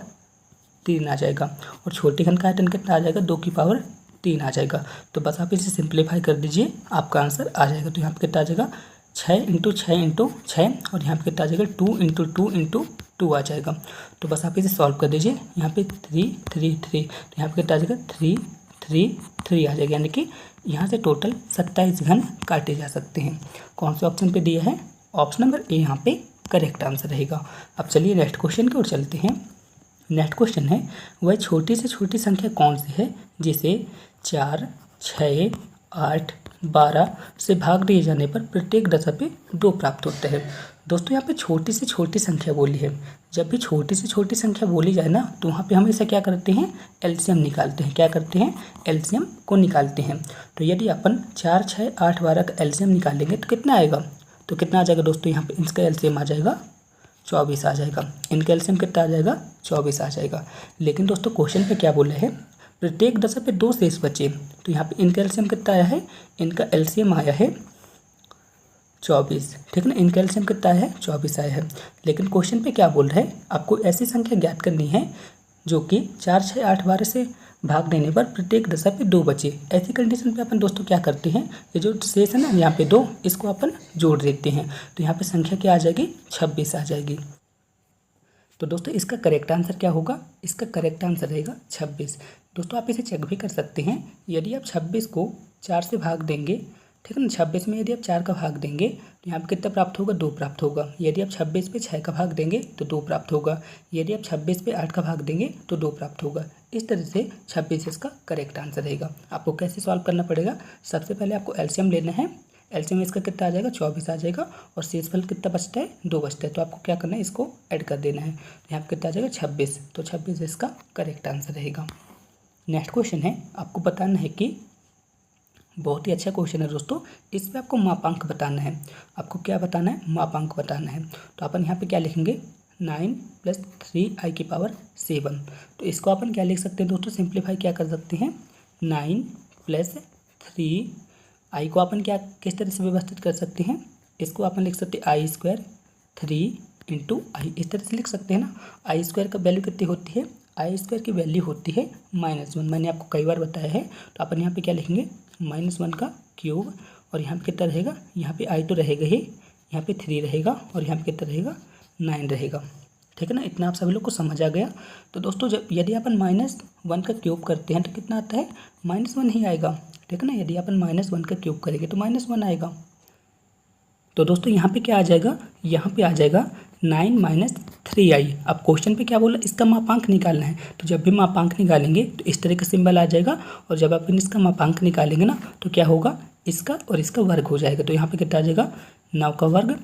3 आ जाएगा और छोटे घन का आयतन कितना आ जाएगा, 2 की पावर 3 आ जाएगा। तो बस आप इसे सिंप्लीफाई कर दीजिए, आपका आंसर आ जाएगा। तो यहाँ पे कितना आ जाएगा, 6 × 6 × 6 और यहाँ पे कितना आ जाएगा, 2 × 2 × 2 आ जाएगा। तो बस आप इसे सॉल्व कर दीजिए। यहाँ पे 3 3 3, तो यहाँ पे कितना आ जाएगा, 3 3 3 आ जाएगा। यानी कि यहाँ से टोटल 27 घन काटे जा सकते हैं। कौन से ऑप्शन पे दिया है, ऑप्शन नंबर ए यहाँ पे करेक्ट आंसर रहेगा। अब चलिए नेक्स्ट क्वेश्चन की ओर चलते हैं। नेक्स्ट क्वेश्चन है, वह छोटी से छोटी संख्या कौन सी है जिसे 4, 6, 8, 12 से भाग दिए जाने पर प्रत्येक दशा पे 2 प्राप्त होता है। दोस्तों यहाँ पे छोटी से छोटी संख्या बोली है। जब भी छोटी से छोटी संख्या बोली जाए ना, तो वहाँ पे हमेशा क्या करते हैं, एलसीएम निकालते हैं। क्या करते हैं, एलसीएम को निकालते हैं। तो यदि अपन 4, 6, 8, 12 का एलसीएम निकालेंगे तो कितना आएगा, तो कितना आ जाएगा दोस्तों, यहाँ पे इसका एलसीएम आ जाएगा 24 आ जाएगा। इनका एलसीएम कितना आ जाएगा, 24 आ जाएगा। लेकिन दोस्तों क्वेश्चन पे क्या बोला है, प्रत्येक दशा पे 2 शेष बचे। तो यहाँ पे इनका एलसीएम कितना आया है, इनका एलसीएम आया है 24। ठीक है ना, इनका एलसीएम कितना आया है, 24 आया है। लेकिन क्वेश्चन पे क्या बोल रहा है, आपको ऐसी संख्या ज्ञात करनी है जो कि 4, 6, 8, 12 से भाग देने पर प्रत्येक दशा पे 2 बचे। ऐसी कंडीशन पे अपन दोस्तों क्या करते हैं, ये जो शेष है ना यहाँ पे 2, इसको अपन जोड़ देते हैं। तो यहाँ पे संख्या क्या आ जाएगी, 26 आ जाएगी। तो दोस्तों इसका करेक्ट आंसर क्या होगा, इसका करेक्ट आंसर रहेगा 26। दोस्तों आप इसे चेक भी कर सकते हैं। यदि आप 26 को 4 से भाग देंगे, ठीक है ना, 26 में यदि आप 4 का भाग देंगे तो यहाँ पे कितना प्राप्त होगा, 2 प्राप्त होगा। यदि आप 26 पे 6 का भाग देंगे तो 2 प्राप्त होगा। यदि आप 26 पे 8 का भाग देंगे तो 2 प्राप्त होगा। इस तरह से 26 इसका करेक्ट आंसर रहेगा। आपको कैसे सॉल्व करना पड़ेगा, सबसे पहले आपको एलसीएम लेना है। एलसीएम इसका कितना आ जाएगा, 24 आ जाएगा और शेषफल कितना बचता है, 2 बचता है। तो आपको क्या करना है, इसको ऐड कर देना है। तो यहाँ पे कितना आ जाएगा, 26। तो 26 इसका करेक्ट आंसर रहेगा। नेक्स्ट क्वेश्चन है, आपको बताना है कि बहुत ही अच्छा क्वेश्चन है दोस्तों, इस पे आपको मापांक बताना है। आपको क्या बताना है, मापांक बताना है। तो अपन यहाँ पे क्या लिखेंगे, 9 + 3i⁻7। तो इसको अपन क्या लिख सकते हैं दोस्तों, सिंप्लीफाई क्या कर सकते हैं, 9 + 3i को अपन क्या किस तरह से व्यवस्थित कर सकते हैं, इसको अपन लिख सकते हैं i² 3 × i। इस तरह से लिख सकते हैं ना। i² का वैल्यू कितनी होती है, i² की वैल्यू होती है -1। मैंने आपको कई बार बताया है। तो अपन यहाँ पे क्या लिखेंगे, -1 का क्यूब और यहाँ पे कितना रहेगा, यहाँ पे i तो रहेगा ही, यहाँ पे 3 रहेगा और यहाँ पे कितना रहेगा, 9 रहेगा। ठीक है ना, इतना आप सभी लोग को समझ आ गया। तो दोस्तों जब यदि अपन -1 का क्यूब करते हैं तो कितना आता है, -1 ही आएगा। ठीक है ना, यदि अपन -1 का क्यूब करेंगे तो -1 आएगा। तो दोस्तों यहाँ पे क्या आ जाएगा, यहाँ पे आ जाएगा 9 - 3i। अब क्वेश्चन पे क्या बोला, इसका मापांक निकालना है। तो जब भी मापांक निकालेंगे तो इस तरह का सिंबल आ जाएगा और जब अपन इसका मापांक निकालेंगे ना तो क्या होगा, इसका और इसका वर्ग हो जाएगा। तो यहाँ पे कितना आ जाएगा, 9 का वर्ग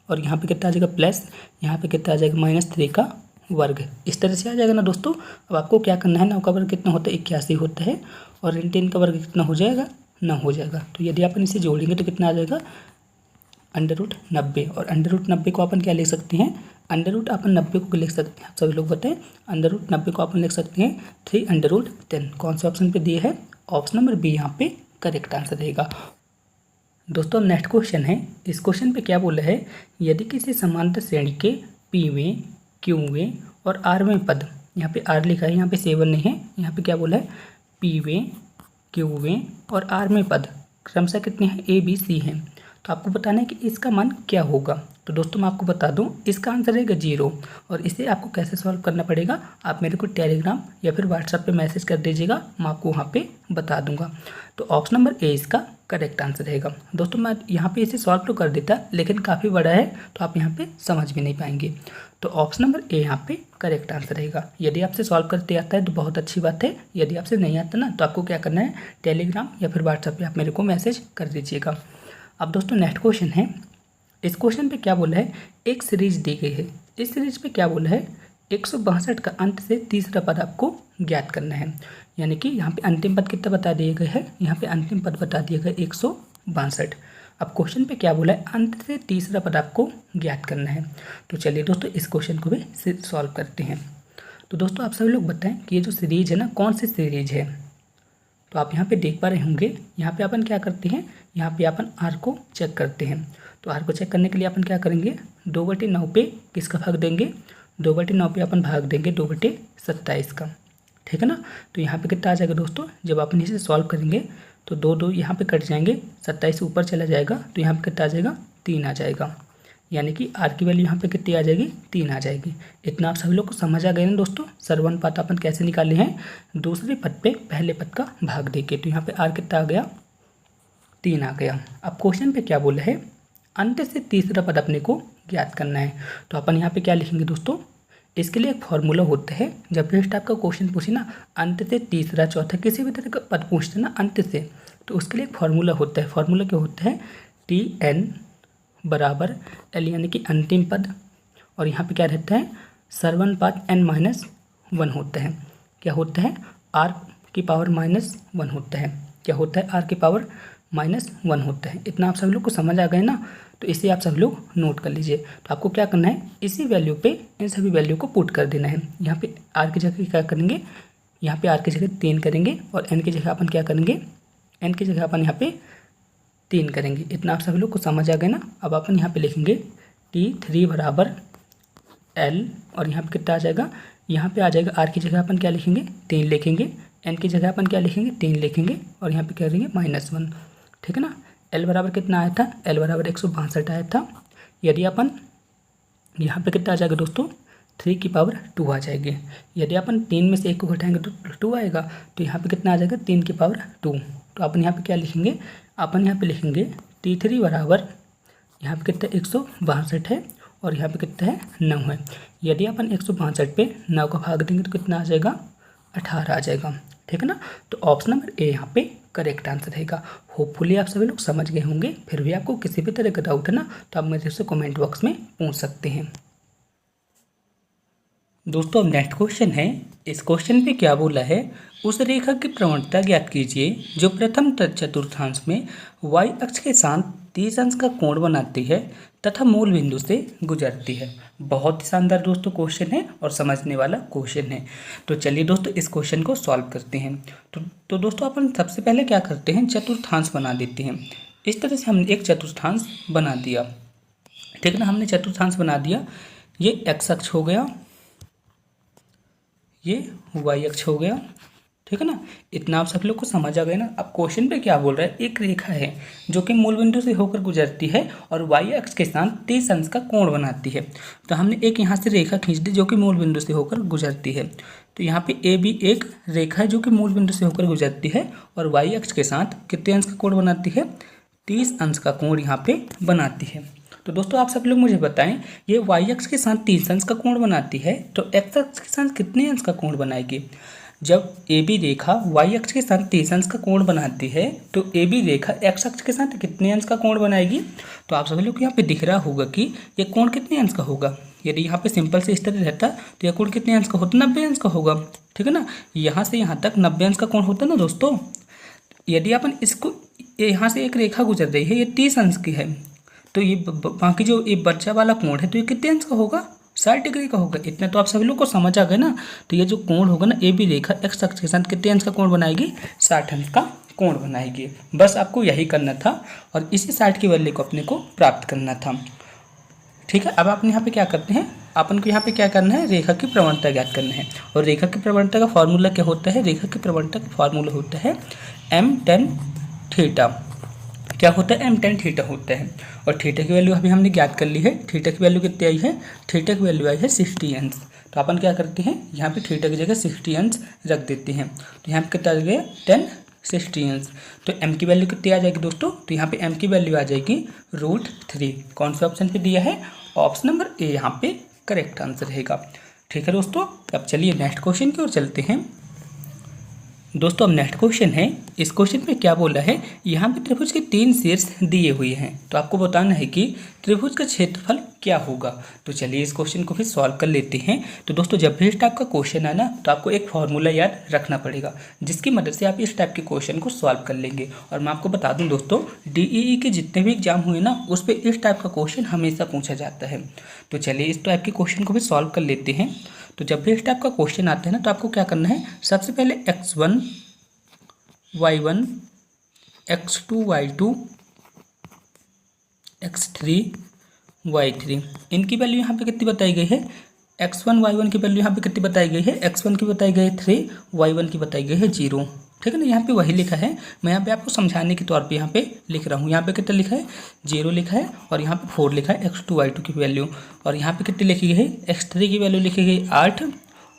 और यहाँ पे कितना आ जाएगा प्लस, यहाँ पे कितना आ जाएगा -3 का वर्ग। इस तरह से आ जाएगा ना दोस्तों। अब आपको क्या करना है, 9 का वर्ग कितना होता है, 81 होता है और 10 का वर्ग कितना हो जाएगा, 9 हो जाएगा। तो यदि अपन इसे जोड़ेंगे तो कितना आ जाएगा, √90। और √90 को अपन क्या लिख सकते हैं, अपन 90 को लिख सकते हैं, आप सभी लोग बताएं, √90 को अपन लिख सकते हैं 3√10। कौन से ऑप्शन पे दिए है, ऑप्शन नंबर बी यहाँ पे करेक्ट आंसर रहेगा। दोस्तों नेक्स्ट क्वेश्चन है, इस क्वेश्चन पे क्या बोला है, यदि किसी समांतर श्रेणी के Pवें, Qवें और Rवें पद, यहाँ पे R लिखा है, यहाँ पे 7 नहीं है, यहाँ पे क्या बोला है, Pवें, Qवें और Rवें पद क्रमशः कितने हैं, A B C हैं। तो आपको बताना है कि इसका मान क्या होगा। तो दोस्तों मैं आपको बता दूं, इसका आंसर रहेगा 0। और इसे आपको कैसे सॉल्व करना पड़ेगा, आप मेरे को टेलीग्राम या फिर व्हाट्सएप पे मैसेज कर दीजिएगा, मैं आपको वहाँ पे बता दूंगा। तो ऑप्शन नंबर ए इसका करेक्ट आंसर रहेगा। दोस्तों मैं यहाँ पे इसे सॉल्व तो कर देता, लेकिन काफ़ी बड़ा है तो आप यहाँ पे समझ भी नहीं पाएंगे। तो ऑप्शन नंबर ए यहाँ पे करेक्ट आंसर रहेगा। यदि आपसे सॉल्व करते आता है तो बहुत अच्छी बात है, यदि आपसे नहीं आता ना तो आपको क्या करना है, टेलीग्राम या फिर व्हाट्सएप पे आप मेरे को मैसेज कर दीजिएगा। अब दोस्तों नेक्स्ट क्वेश्चन है, इस क्वेश्चन पे क्या बोला है, एक सीरीज दी गई है। इस सीरीज पे क्या बोला है, 162 का अंत से तीसरा पद आपको ज्ञात करना है। यानी कि यहाँ पे अंतिम पद कितना बता दिए गए हैं, यहाँ पे अंतिम पद बता दिए गए 162। अब क्वेश्चन पे क्या बोला है, अंत से तीसरा पद आपको ज्ञात करना है। तो चलिए दोस्तों इस क्वेश्चन को भी सॉल्व करते हैं। तो दोस्तों आप सभी लोग बताएं कि ये जो सीरीज है ना, कौन सी सीरीज है। तो आप यहाँ पे देख पा रहे होंगे, यहाँ पे अपन क्या करते हैं, यहाँ पे अपन आर को चेक करते हैं। तो आर को चेक करने के लिए अपन क्या करेंगे, 2/9 पे किसका भाग देंगे, 2/9 पे अपन भाग देंगे 2/27 का, ठीक है ना। तो यहाँ पे कितना आ जाएगा दोस्तों, जब अपन इसे सॉल्व करेंगे तो 2 यहाँ पे कट जाएंगे, 27 ऊपर चला जाएगा तो यहाँ पे कितना आ जाएगा, 3 आ जाएगा। यानी कि आर की वैल्यू यहाँ पे कितनी आ जाएगी, 3 आ जाएगी। इतना आप सभी लोग को समझ आ गया ना दोस्तों, सर्वानुपात अपन कैसे निकाले हैं, दूसरे पद पे पहले पद का भाग देके। तो यहाँ पे आर कितना आ गया, 3 आ गया। अब क्वेश्चन पे क्या बोला है, अंत से तीसरा पद अपने को ज्ञात करना है। तो अपन यहाँ पे क्या लिखेंगे दोस्तों, इसके लिए एक फॉर्मूला होता है, जब भी इस टाइप का क्वेश्चन पूछे ना, अंत से तीसरा चौथा किसी भी तरह का पद पूछते ना अंत से, तो उसके लिए एक फार्मूला होता है। फार्मूला क्या होता है, TN बराबर L यानी कि अंतिम पद, और यहाँ पे क्या रहता है, सर्वानुपात n-1 होता है। क्या होता है, r की पावर -1 होता है। क्या होता है, r की पावर -1 होता है। इतना आप सभी लोग को समझ आ गए ना, तो इसे आप सभी लोग नोट कर लीजिए। तो आपको क्या करना है, इसी वैल्यू पे इन सभी वैल्यू को पुट कर देना है। यहाँ पे r की जगह क्या करेंगे, यहाँ पे r की जगह 3 करेंगे, और n की जगह अपन क्या करेंगे, n की जगह अपन यहाँ पे 3 करेंगे। इतना आप सभी लोग को समझ आ गया ना। अब अपन यहाँ पे लिखेंगे T3 बराबर L, और यहाँ पे कितना आ जाएगा, यहाँ पे आ जाएगा r की जगह अपन क्या लिखेंगे, 3 लिखेंगे, n की जगह अपन क्या लिखेंगे, 3 लिखेंगे, और यहाँ पे क्या करेंगे -1, ठीक है ना। L बराबर कितना आया था, L बराबर 162 आया था। यदि अपन यहाँ पे कितना आ जाएगा दोस्तों, 3 की पावर 2 आ जाएगी। यदि अपन 3 में से 1 को घटाएंगे तो 2 आएगा, तो यहाँ पे कितना आ जाएगा, 3 की पावर 2। तो अपन यहाँ पे क्या लिखेंगे, अपन यहाँ पे लिखेंगे T3 बराबर, यहाँ पे कितना 162 है, और यहाँ पे कितना है 9 है। यदि अपन 162 पे 9 का भाग देंगे तो कितना आ जाएगा, 18 आ जाएगा, ठीक है ना। तो ऑप्शन नंबर ए यहाँ पे करेक्ट आंसर रहेगा। होपफुली आप सभी लोग समझ गए होंगे। फिर भी आपको किसी भी तरह का डाउट है ना, तो आप मेरे से कमेंट बॉक्स में पूछ सकते हैं। दोस्तों अब नेक्स्ट क्वेश्चन है, इस क्वेश्चन पे क्या बोला है, उस रेखा की प्रवणता ज्ञात कीजिए जो प्रथम चतुर्थांश में y अक्ष के साथ 30 अंश का कोण बनाती है तथा मूल बिंदु से गुजरती है। बहुत ही शानदार दोस्तों क्वेश्चन है और समझने वाला क्वेश्चन है। तो चलिए दोस्तों इस क्वेश्चन को सॉल्व करते हैं। तो दोस्तों अपन सबसे पहले क्या करते हैं, चतुर्थांश बना देते हैं। इस तरह से हमने एक चतुर्थांश बना दिया, ठीक है ना। हमने चतुर्थांश बना दिया, ये x अक्ष हो गया, ये y अक्ष हो गया, ठीक है ना। इतना आप सब लोग को समझ आ गया ना। अब क्वेश्चन पे क्या बोल रहा है, एक रेखा है जो कि मूल बिंदु से होकर गुजरती है और y अक्ष के साथ 30 अंश का कोण बनाती है। तो हमने एक यहाँ से रेखा खींच दी जो कि मूल बिंदु से होकर गुजरती है। तो यहाँ पे ए भी एक रेखा है जो कि मूल बिंदु से होकर गुजरती है और y अक्ष के साथ कितने अंश का कोण बनाती है, 30 अंश का कोण यहाँ पे बनाती है। तो दोस्तों आप सब लोग मुझे बताएं, ये y अक्ष के साथ 30 अंश का कोण बनाती है तो x अक्ष के साथ कितने अंश का कोण बनाएगी। जब ए बी रेखा y अक्ष के साथ 30 अंश का कोण बनाती है तो ए बी रेखा x अक्ष के साथ कितने अंश का कोण बनाएगी। तो आप सभी लोग को यहाँ पे दिख रहा होगा कि ये कोण कितने अंश का होगा। यदि यहाँ पे सिंपल से इस तरह रहता तो यह कोण कितने अंश का होता, 90 अंश का होगा, ठीक है ना। यहाँ से यहाँ तक 90 अंश का कोण होता ना दोस्तों। यदि अपन इसको यहाँ से एक रेखा गुजर रही है, ये 30 अंश की है, तो ये बाकी जो ये बच्चा वाला कोण है तो ये कितने अंश का होगा, 60 डिग्री का होगा। इतना तो आप सभी लोग को समझ आ गया ना। तो ये जो कोण होगा ना, ए बी रेखा x अक्ष के साथ कितने अंश का कोण बनाएगी, 60 अंश का कोण बनाएगी। बस आपको यही करना था और इसी 60 की वैल्यू को अपने को प्राप्त करना था, ठीक है। अब अपन यहाँ पे क्या करते हैं, अपन को यहाँ पे क्या करना है, रेखा की प्रवणता ज्ञात करना है। और रेखा की प्रवणता का फॉर्मूला क्या होता है, रेखा की प्रवणता का फॉर्मूला होता है m tan थीटा, क्या होता है, m tan थीटा होता है। और थीटा की वैल्यू अभी हमने ज्ञात कर ली है। थीटा की वैल्यू कितनी आई है, थीटा की वैल्यू आई है 60 अंश। तो अपन क्या करते हैं, यहाँ पे थीटा की जगह 60 अंश रख देते हैं। तो यहाँ पे कितना आ गया, 10 60 अंश। तो m की वैल्यू कितनी आ जाएगी दोस्तों, तो यहाँ पे m की वैल्यू आ जाएगी √3। कौन से ऑप्शन पे दिया है, ऑप्शन नंबर ए यहाँ पे करेक्ट आंसर रहेगा। ठीक है दोस्तों, अब चलिए नेक्स्ट क्वेश्चन की ओर चलते हैं। दोस्तों अब नेक्स्ट क्वेश्चन है, इस क्वेश्चन में क्या बोला है, यहाँ पे त्रिभुज के 3 शीर्ष दिए हुए हैं। तो आपको बताना है कि त्रिभुज का क्षेत्रफल क्या होगा। तो चलिए इस क्वेश्चन को फिर सॉल्व कर लेते हैं। तो दोस्तों जब भी इस टाइप का क्वेश्चन है ना, तो आपको एक फॉर्मूला याद रखना पड़ेगा, जिसकी मदद से आप इस टाइप के क्वेश्चन को सॉल्व कर लेंगे। और मैं आपको बता दूँ दोस्तों, DEE के जितने भी एग्जाम हुए ना, उस पर इस टाइप का क्वेश्चन हमेशा पूछा जाता है। तो चलिए इस टाइप के क्वेश्चन को भी सॉल्व कर लेते हैं। तो जब भी इस टाइप का क्वेश्चन आता है ना, तो आपको क्या करना है, सबसे पहले x1 y1 x2 y2 x3 y3 इनकी वैल्यू यहाँ पे कितनी बताई गई है, x1 y1 की वैल्यू यहाँ पे कितनी बताई गई है, x1 की बताई गई है 3, y1 की बताई गई है 0। ठीक है ना, यहाँ पे वही लिखा है। मैं यहाँ पे आपको समझाने के तौर पे यहाँ पे लिख रहा हूँ। यहाँ पे कितना लिखा है, 0 लिखा है, और यहाँ पे 4 लिखा है x2 y2 की वैल्यू। और यहाँ पे कितनी लिखी गई है, x3 की वैल्यू लिखी गई 8,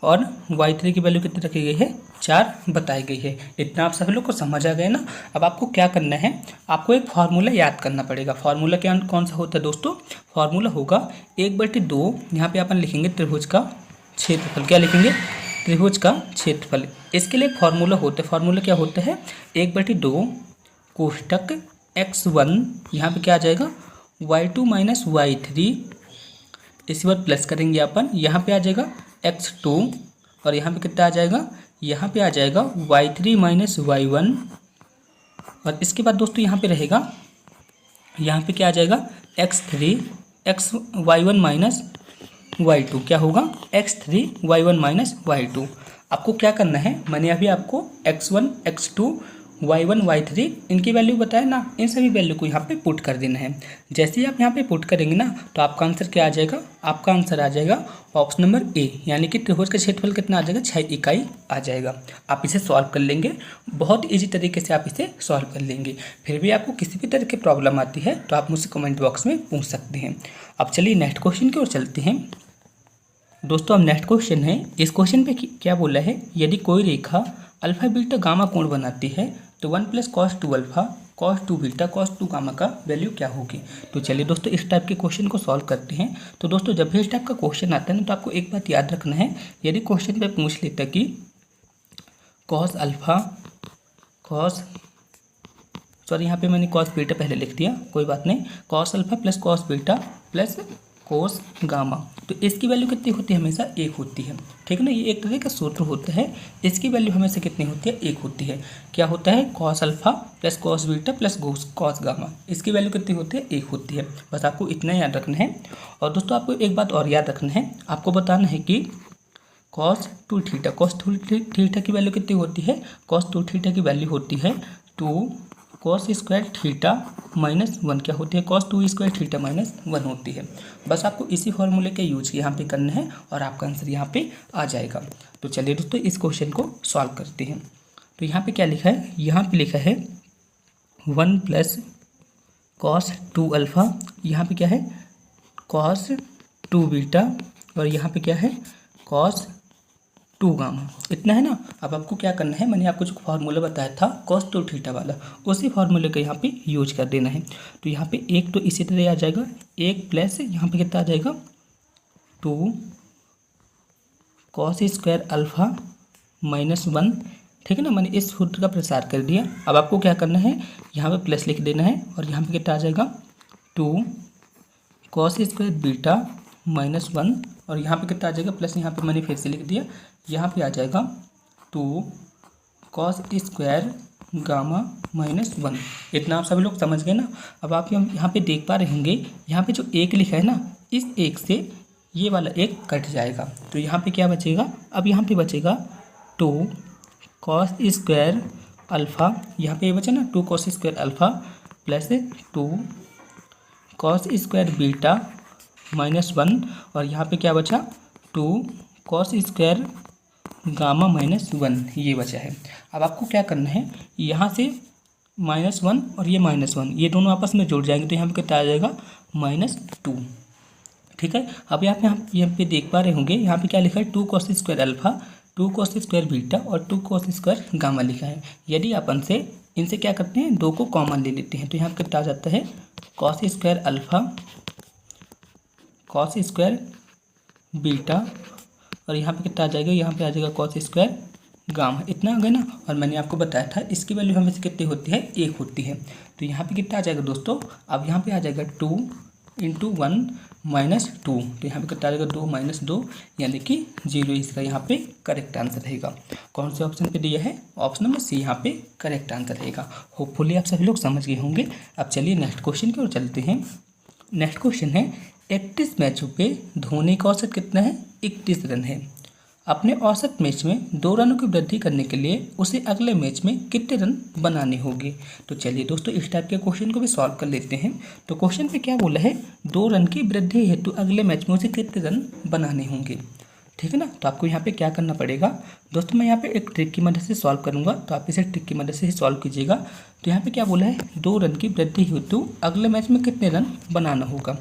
और y3 की वैल्यू कितनी रखी गई है, 4 बताई गई है। इतना आप सभी लोग को समझ आ गया ना। अब आपको क्या करना है, आपको एक फार्मूला याद करना पड़ेगा। फार्मूला क्या कौन सा होता है दोस्तों, फार्मूला होगा 1/2। यहाँ पे अपन लिखेंगे त्रिभुज का क्षेत्रफल। क्या लिखेंगे, त्रिभुज का क्षेत्रफल। इसके लिए फार्मूला होता है, फार्मूला क्या होता है, 1/2 कोष्टक x1, यहाँ पे क्या आ जाएगा, y2 - y3, इसी बार प्लस करेंगे अपन, यहाँ पे आ जाएगा x2, और यहाँ पे कितना आ जाएगा, यहाँ पे आ जाएगा y3 - y1। और इसके बाद दोस्तों यहाँ पे रहेगा, यहाँ पे क्या आ जाएगा, x3 y1 - y2। क्या होगा, x3 y1 - y2। आपको क्या करना है, मैंने अभी आपको x1 x2 y1 y3 इनकी वैल्यू बताया ना, इन सभी वैल्यू को यहाँ पे पुट कर देना है। जैसे ही आप यहाँ पे पुट करेंगे ना, तो आपका आंसर क्या आ जाएगा, आपका आंसर आ जाएगा ऑप्शन नंबर ए, यानी कि त्रिभुज का क्षेत्रफल कितना आ जाएगा, 6 इकाई आ जाएगा। आप इसे सॉल्व कर लेंगे, बहुत ईजी तरीके से आप इसे सॉल्व कर लेंगे। फिर भी आपको किसी भी तरह की प्रॉब्लम आती है तो आप मुझसे कमेंट बॉक्स में पूछ सकते हैं। अब चलिए नेक्स्ट क्वेश्चन की ओर चलते हैं। दोस्तों अब नेक्स्ट क्वेश्चन है, इस क्वेश्चन पे क्या बोला है, यदि कोई रेखा अल्फा बीटा गामा कोण बनाती है तो 1 + cos 2 alpha cos 2 beta cos 2 gamma का वैल्यू क्या होगी। तो चलिए दोस्तों इस टाइप के क्वेश्चन को सॉल्व करते हैं। तो दोस्तों जब भी इस टाइप का क्वेश्चन आता है ना, तो आपको एक बात याद रखना है, यदि क्वेश्चन पे पूछ लेता कि cos अल्फा यहाँ पे मैंने cos बीटा पहले लिख दिया, कोई बात नहीं, cos alpha + cos beta + cos gamma, तो इसकी वैल्यू कितनी होती है, हमेशा 1 होती है। ठीक है ना, ये एक तरह का सूत्र होता है, इसकी वैल्यू हमेशा कितनी होती है, 1 होती है। क्या होता है, cos alpha + cos beta + cos gamma, इसकी वैल्यू कितनी होती है, 1 होती है। बस आपको इतना याद रखना है। और दोस्तों आपको एक बात और याद रखना है, आपको बताना है कि cos 2 थीटा की वैल्यू कितनी होती है, cos 2 थीटा की वैल्यू होती है 2 cos स्क्वायर थीटा -1। क्या होती है, cos 2 स्क्वायर थीटा -1 होती है। बस आपको इसी फॉर्मूले का यूज यहाँ पे करना है और आपका आंसर यहाँ पे आ जाएगा। तो चलिए दोस्तों इस क्वेश्चन को सॉल्व करते हैं। तो यहाँ पे क्या लिखा है, यहाँ पे लिखा है 1 + cos 2 अल्फा, यहाँ पे क्या है cos 2 बीटा, और यहाँ पे क्या है cos 2 गामा, इतना है ना। अब आपको क्या करना है, मैंने आपको जो फार्मूला बताया था cos 2 थीटा वाला, उसी फार्मूले का यहाँ पे यूज कर देना है। तो यहाँ पे एक तो इसी तरह आ जाएगा, 1 प्लस यहाँ पे कितना आ जाएगा 2 cos स्क्वायर अल्फा -1। ठीक है ना, मैंने इस सूत्र का प्रसार कर दिया। अब आपको क्या करना है, यहाँ पे प्लस लिख देना है, और यहाँ पे कितना आ जाएगा 2 cos स्क्वायर बीटा -1, और यहाँ पे कितना आ जाएगा प्लस, यहाँ पे मैंने फिर से लिख दिया, यहाँ पे आ जाएगा 2 cos स्क्वायर गामा -1। इतना आप सभी लोग समझ गए ना। अब आप यहाँ पे देख पा रहे होंगे, यहाँ पे जो 1 लिखा है ना, इस 1 से ये वाला 1 कट जाएगा, तो यहाँ पे क्या बचेगा, अब यहाँ पे बचेगा 2 cos स्क्वायर अल्फा, यहाँ पे ये बचा ना 2 cos square alpha + 2 cos square beta -1, और यहाँ पे क्या बचा 2 cos स्क्वायर गामा -1, ये बचा है। अब आपको क्या करना है, यहाँ से -1 और ये -1, ये दोनों आपस में जुड़ जाएंगे तो यहाँ पे कितना आ जाएगा -2। ठीक है, अब यहाँ पे देख पा रहे होंगे, यहाँ पे क्या लिखा है 2 cos square alpha, 2 cos square beta और 2 cos स्क्वायर गामा लिखा है। यदि अपन से इनसे क्या करते हैं, 2 को कॉमन ले लेते हैं तो यहाँ पे कितना आ जाता है cos square alpha, cos square beta और यहाँ पे कितना आ जाएगा, यहाँ पे आ जाएगा cos स्क्वायर गामा। इतना आ गया ना। और मैंने आपको बताया था इसकी वैल्यू हमेशा कितनी होती है, 1 होती है। तो यहाँ पे कितना आ जाएगा दोस्तों, अब यहाँ पे आ जाएगा 2 × 1 - 2, तो यहाँ पे कितना आ जाएगा 2 - 2 यानी कि 0 इसका यहाँ पे करेक्ट आंसर रहेगा। कौन से ऑप्शन पे दिया है, ऑप्शन नंबर सी यहाँ पे करेक्ट आंसर रहेगा। होपफुली आप सभी लोग समझ गए होंगे। अब चलिए नेक्स्ट क्वेश्चन की ओर चलते हैं। नेक्स्ट क्वेश्चन है 31 मैचों पे धोनी का औसत कितना है, 31 रन है। अपने औसत मैच में 2 रनों की वृद्धि करने के लिए उसे अगले मैच में कितने रन बनाने होंगे। तो चलिए दोस्तों इस टाइप के क्वेश्चन को भी सॉल्व कर लेते हैं। तो क्वेश्चन पे क्या बोला है, 2 रन की वृद्धि हेतु अगले मैच में उसे कितने रन बनाने होंगे। ठीक है ना। तो आपको यहाँ पे क्या करना पड़ेगा दोस्तों, मैं यहाँ पे एक ट्रिक की मदद से सॉल्व करूँगा, तो आप इसे ट्रिक की मदद से ही सॉल्व कीजिएगा। तो यहाँ पे क्या बोला है, 2 रन की वृद्धि हेतु अगले मैच में कितने रन बनाना होगा।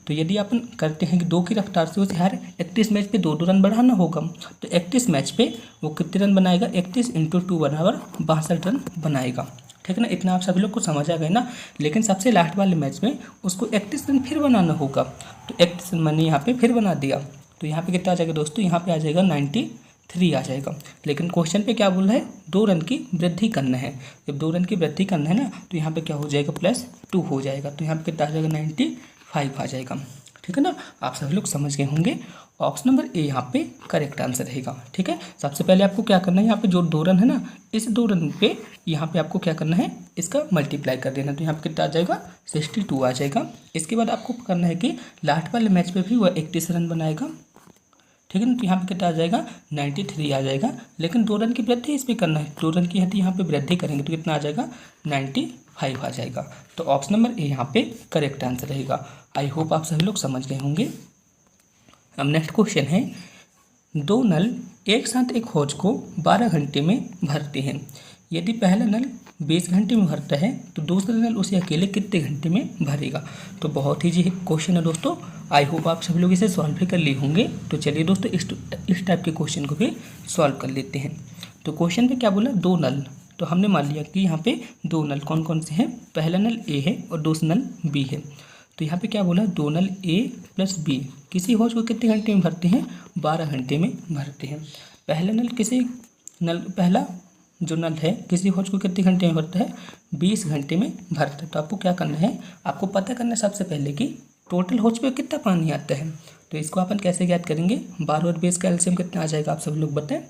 तो यदि अपन करते हैं कि 2 की रफ्तार से उसे हर 31 मैच पे 2-2 रन बढ़ाना होगा, तो 31 मैच पे वो कितने रन बनाएगा, 31 × 2 बराबर 62 रन बनाएगा। ठीक है ना। इतना आप सभी लोग को समझ आ गया ना। लेकिन सबसे लास्ट वाले मैच में उसको 31 रन फिर बनाना होगा, तो 31 रन मैंने यहाँ पे फिर बना दिया, तो यहाँ पे कितना आ जाएगा दोस्तों, यहाँ पे आ जाएगा 93 आ जाएगा। लेकिन क्वेश्चन पे क्या बोल रहा है, 2 रन की वृद्धि करना है। जब 2 रन की वृद्धि करना है ना, तो यहाँ पे क्या हो जाएगा, +2 हो जाएगा, तो यहाँ पे कितना आ जाएगा 95 आ जाएगा। ठीक है ना। आप सभी लोग समझ गए होंगे। ऑप्शन नंबर ए यहाँ पे करेक्ट आंसर रहेगा। ठीक है। सबसे पहले आपको क्या करना है, यहाँ पे जो 2 रन है ना, इस 2 रन पे यहाँ पे आपको क्या करना है, इसका मल्टीप्लाई कर देना, तो यहाँ पे कितना आ जाएगा 62 आ जाएगा। इसके बाद आपको करना है कि लास्ट वाले मैच पे भी वह 31 रन बनाएगा। ठीक है ना। तो यहाँ पे कितना आ जाएगा 93 आ जाएगा। लेकिन 2 रन की वृद्धि इस पर करना है, 2 रन की यदि यहाँ पे वृद्धि करेंगे तो कितना आ जाएगा 95 आ जाएगा। तो ऑप्शन नंबर ए यहाँ पे करेक्ट आंसर रहेगा। आई होप आप सभी लोग समझ गए होंगे। अब नेक्स्ट क्वेश्चन है, 2 नल एक साथ एक हौज को 12 घंटे में भरते हैं। यदि पहला नल 20 घंटे में भरता है तो दूसरा नल उसे अकेले कितने घंटे में भरेगा। तो बहुत ही जी क्वेश्चन है दोस्तों। आई होप आप सभी लोग इसे सॉल्व भी कर लिए होंगे। तो चलिए दोस्तों इस टाइप के क्वेश्चन को भी सॉल्व कर लेते हैं। तो क्वेश्चन पे क्या बोला, 2 नल, तो हमने मान लिया कि यहाँ पे 2 नल कौन कौन से हैं, पहला नल ए है और दूसरा नल बी है। तो यहाँ पे क्या बोला, 2 नल ए + बी किसी हौज को कितने घंटे में भरते हैं, 12 घंटे में भरते हैं। पहला जो नल है किसी हौज को कितने घंटे में भरता है, 20 घंटे में भरता है। तो आपको क्या करना है, आपको पता करना है सबसे पहले कि टोटल हौज पे कितना पानी आता है। तो इसको अपन कैसे ज्ञात करेंगे, 12 और 20 का एलसीएम कितना आ जाएगा, आप सब लोग बताएं।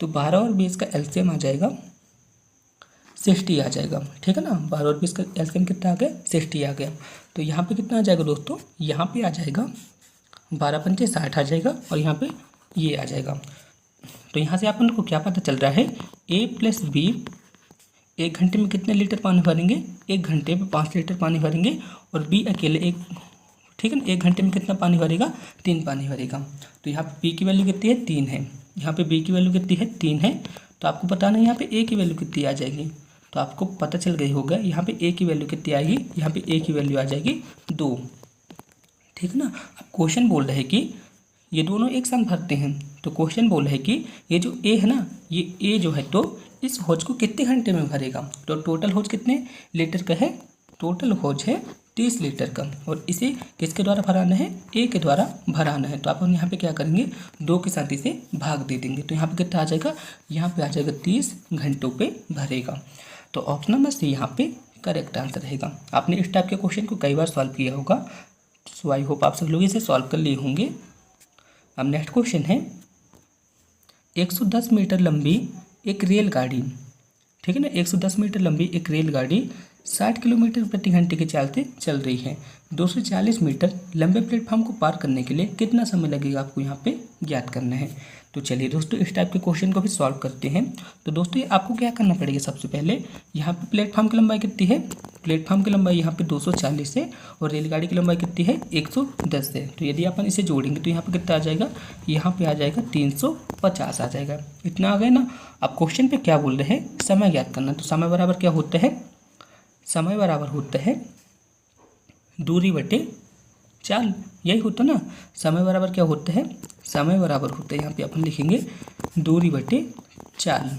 तो 12 और 20 का एलसीएम आ जाएगा 60 आ जाएगा। ठीक है ना। 12 और 20 का एलसीएम कितना आ गया, 60 आ गया। तो यहाँ पे कितना आ जाएगा दोस्तों, यहाँ पे आ जाएगा 12 × 5 = 60 आ जाएगा और यहाँ पे ये आ जाएगा। तो यहाँ से अपन को क्या पता चल रहा है, ए + बी 1 घंटे में कितने लीटर पानी भरेंगे, 1 घंटे में 5 लीटर पानी भरेंगे। और बी अकेले ठीक है ना, 1 घंटे में कितना पानी भरेगा, 3 पानी भरेगा। तो यहाँ पे बी की वैल्यू कितनी है, 3 है। यहाँ पे बी की वैल्यू कितनी है, 3 है। तो आपको बताना है यहाँ पे ए की वैल्यू कितनी आ जाएगी। तो आपको पता चल गई होगा यहाँ पे ए की वैल्यू कितनी आएगी, यहाँ पे ए की वैल्यू आ जाएगी 2। ठीक है ना। अब क्वेश्चन बोल रहे हैं कि ये दोनों एक साथ भरते हैं। तो क्वेश्चन बोल रहे हैं कि ये जो ए है ना, ये ए जो है तो इस हौज को कितने घंटे में भरेगा। तो टोटल हौज कितने लीटर का है, टोटल हौज है 30 लीटर का, और इसे किसके द्वारा भराना है, ए के द्वारा भराना है। तो आप यहाँ पे क्या करेंगे, 2 के साथ इसे भाग दे देंगे। तो यहाँ पे कितना आ जाएगा, यहाँ पे आ जाएगा 30 घंटों पे भरेगा। तो ऑप्शन नंबर सी यहाँ पे करेक्ट आंसर रहेगा। आपने इस टाइप के क्वेश्चन को कई बार सॉल्व किया होगा, सो आई होप आप सब लोग इसे सॉल्व कर लिए होंगे। अब नेक्स्ट क्वेश्चन है, 110 मीटर लंबी एक रेलगाड़ी, ठीक है ना, 110 मीटर लंबी एक रेलगाड़ी 60 किलोमीटर प्रति घंटे की चाल से चल रही है। 240 मीटर लंबे प्लेटफॉर्म को पार करने के लिए कितना समय लगेगा, आपको यहाँ पे ज्ञात करना है। तो चलिए दोस्तों इस टाइप के क्वेश्चन को भी सॉल्व करते हैं। तो दोस्तों ये आपको क्या करना पड़ेगा, सबसे पहले यहाँ पे प्लेटफॉर्म की लंबाई कितनी है, प्लेटफॉर्म की लंबाई यहाँ पे 240 है और रेलगाड़ी की लंबाई कितनी है, 110 है। तो यदि अपन इसे जोड़ेंगे तो यहाँ पे कितना आ जाएगा, यहाँ पे आ जाएगा 350 आ जाएगा। इतना आ गया ना। अब क्वेश्चन पे क्या बोल रहे हैं, समय ज्ञात करना। तो समय बराबर क्या होता है, समय बराबर होता है दूरी बटे चाल, यही होता ना। समय बराबर क्या होता है, समय बराबर होता है, यहाँ पे अपन लिखेंगे दूरी बटे चाल।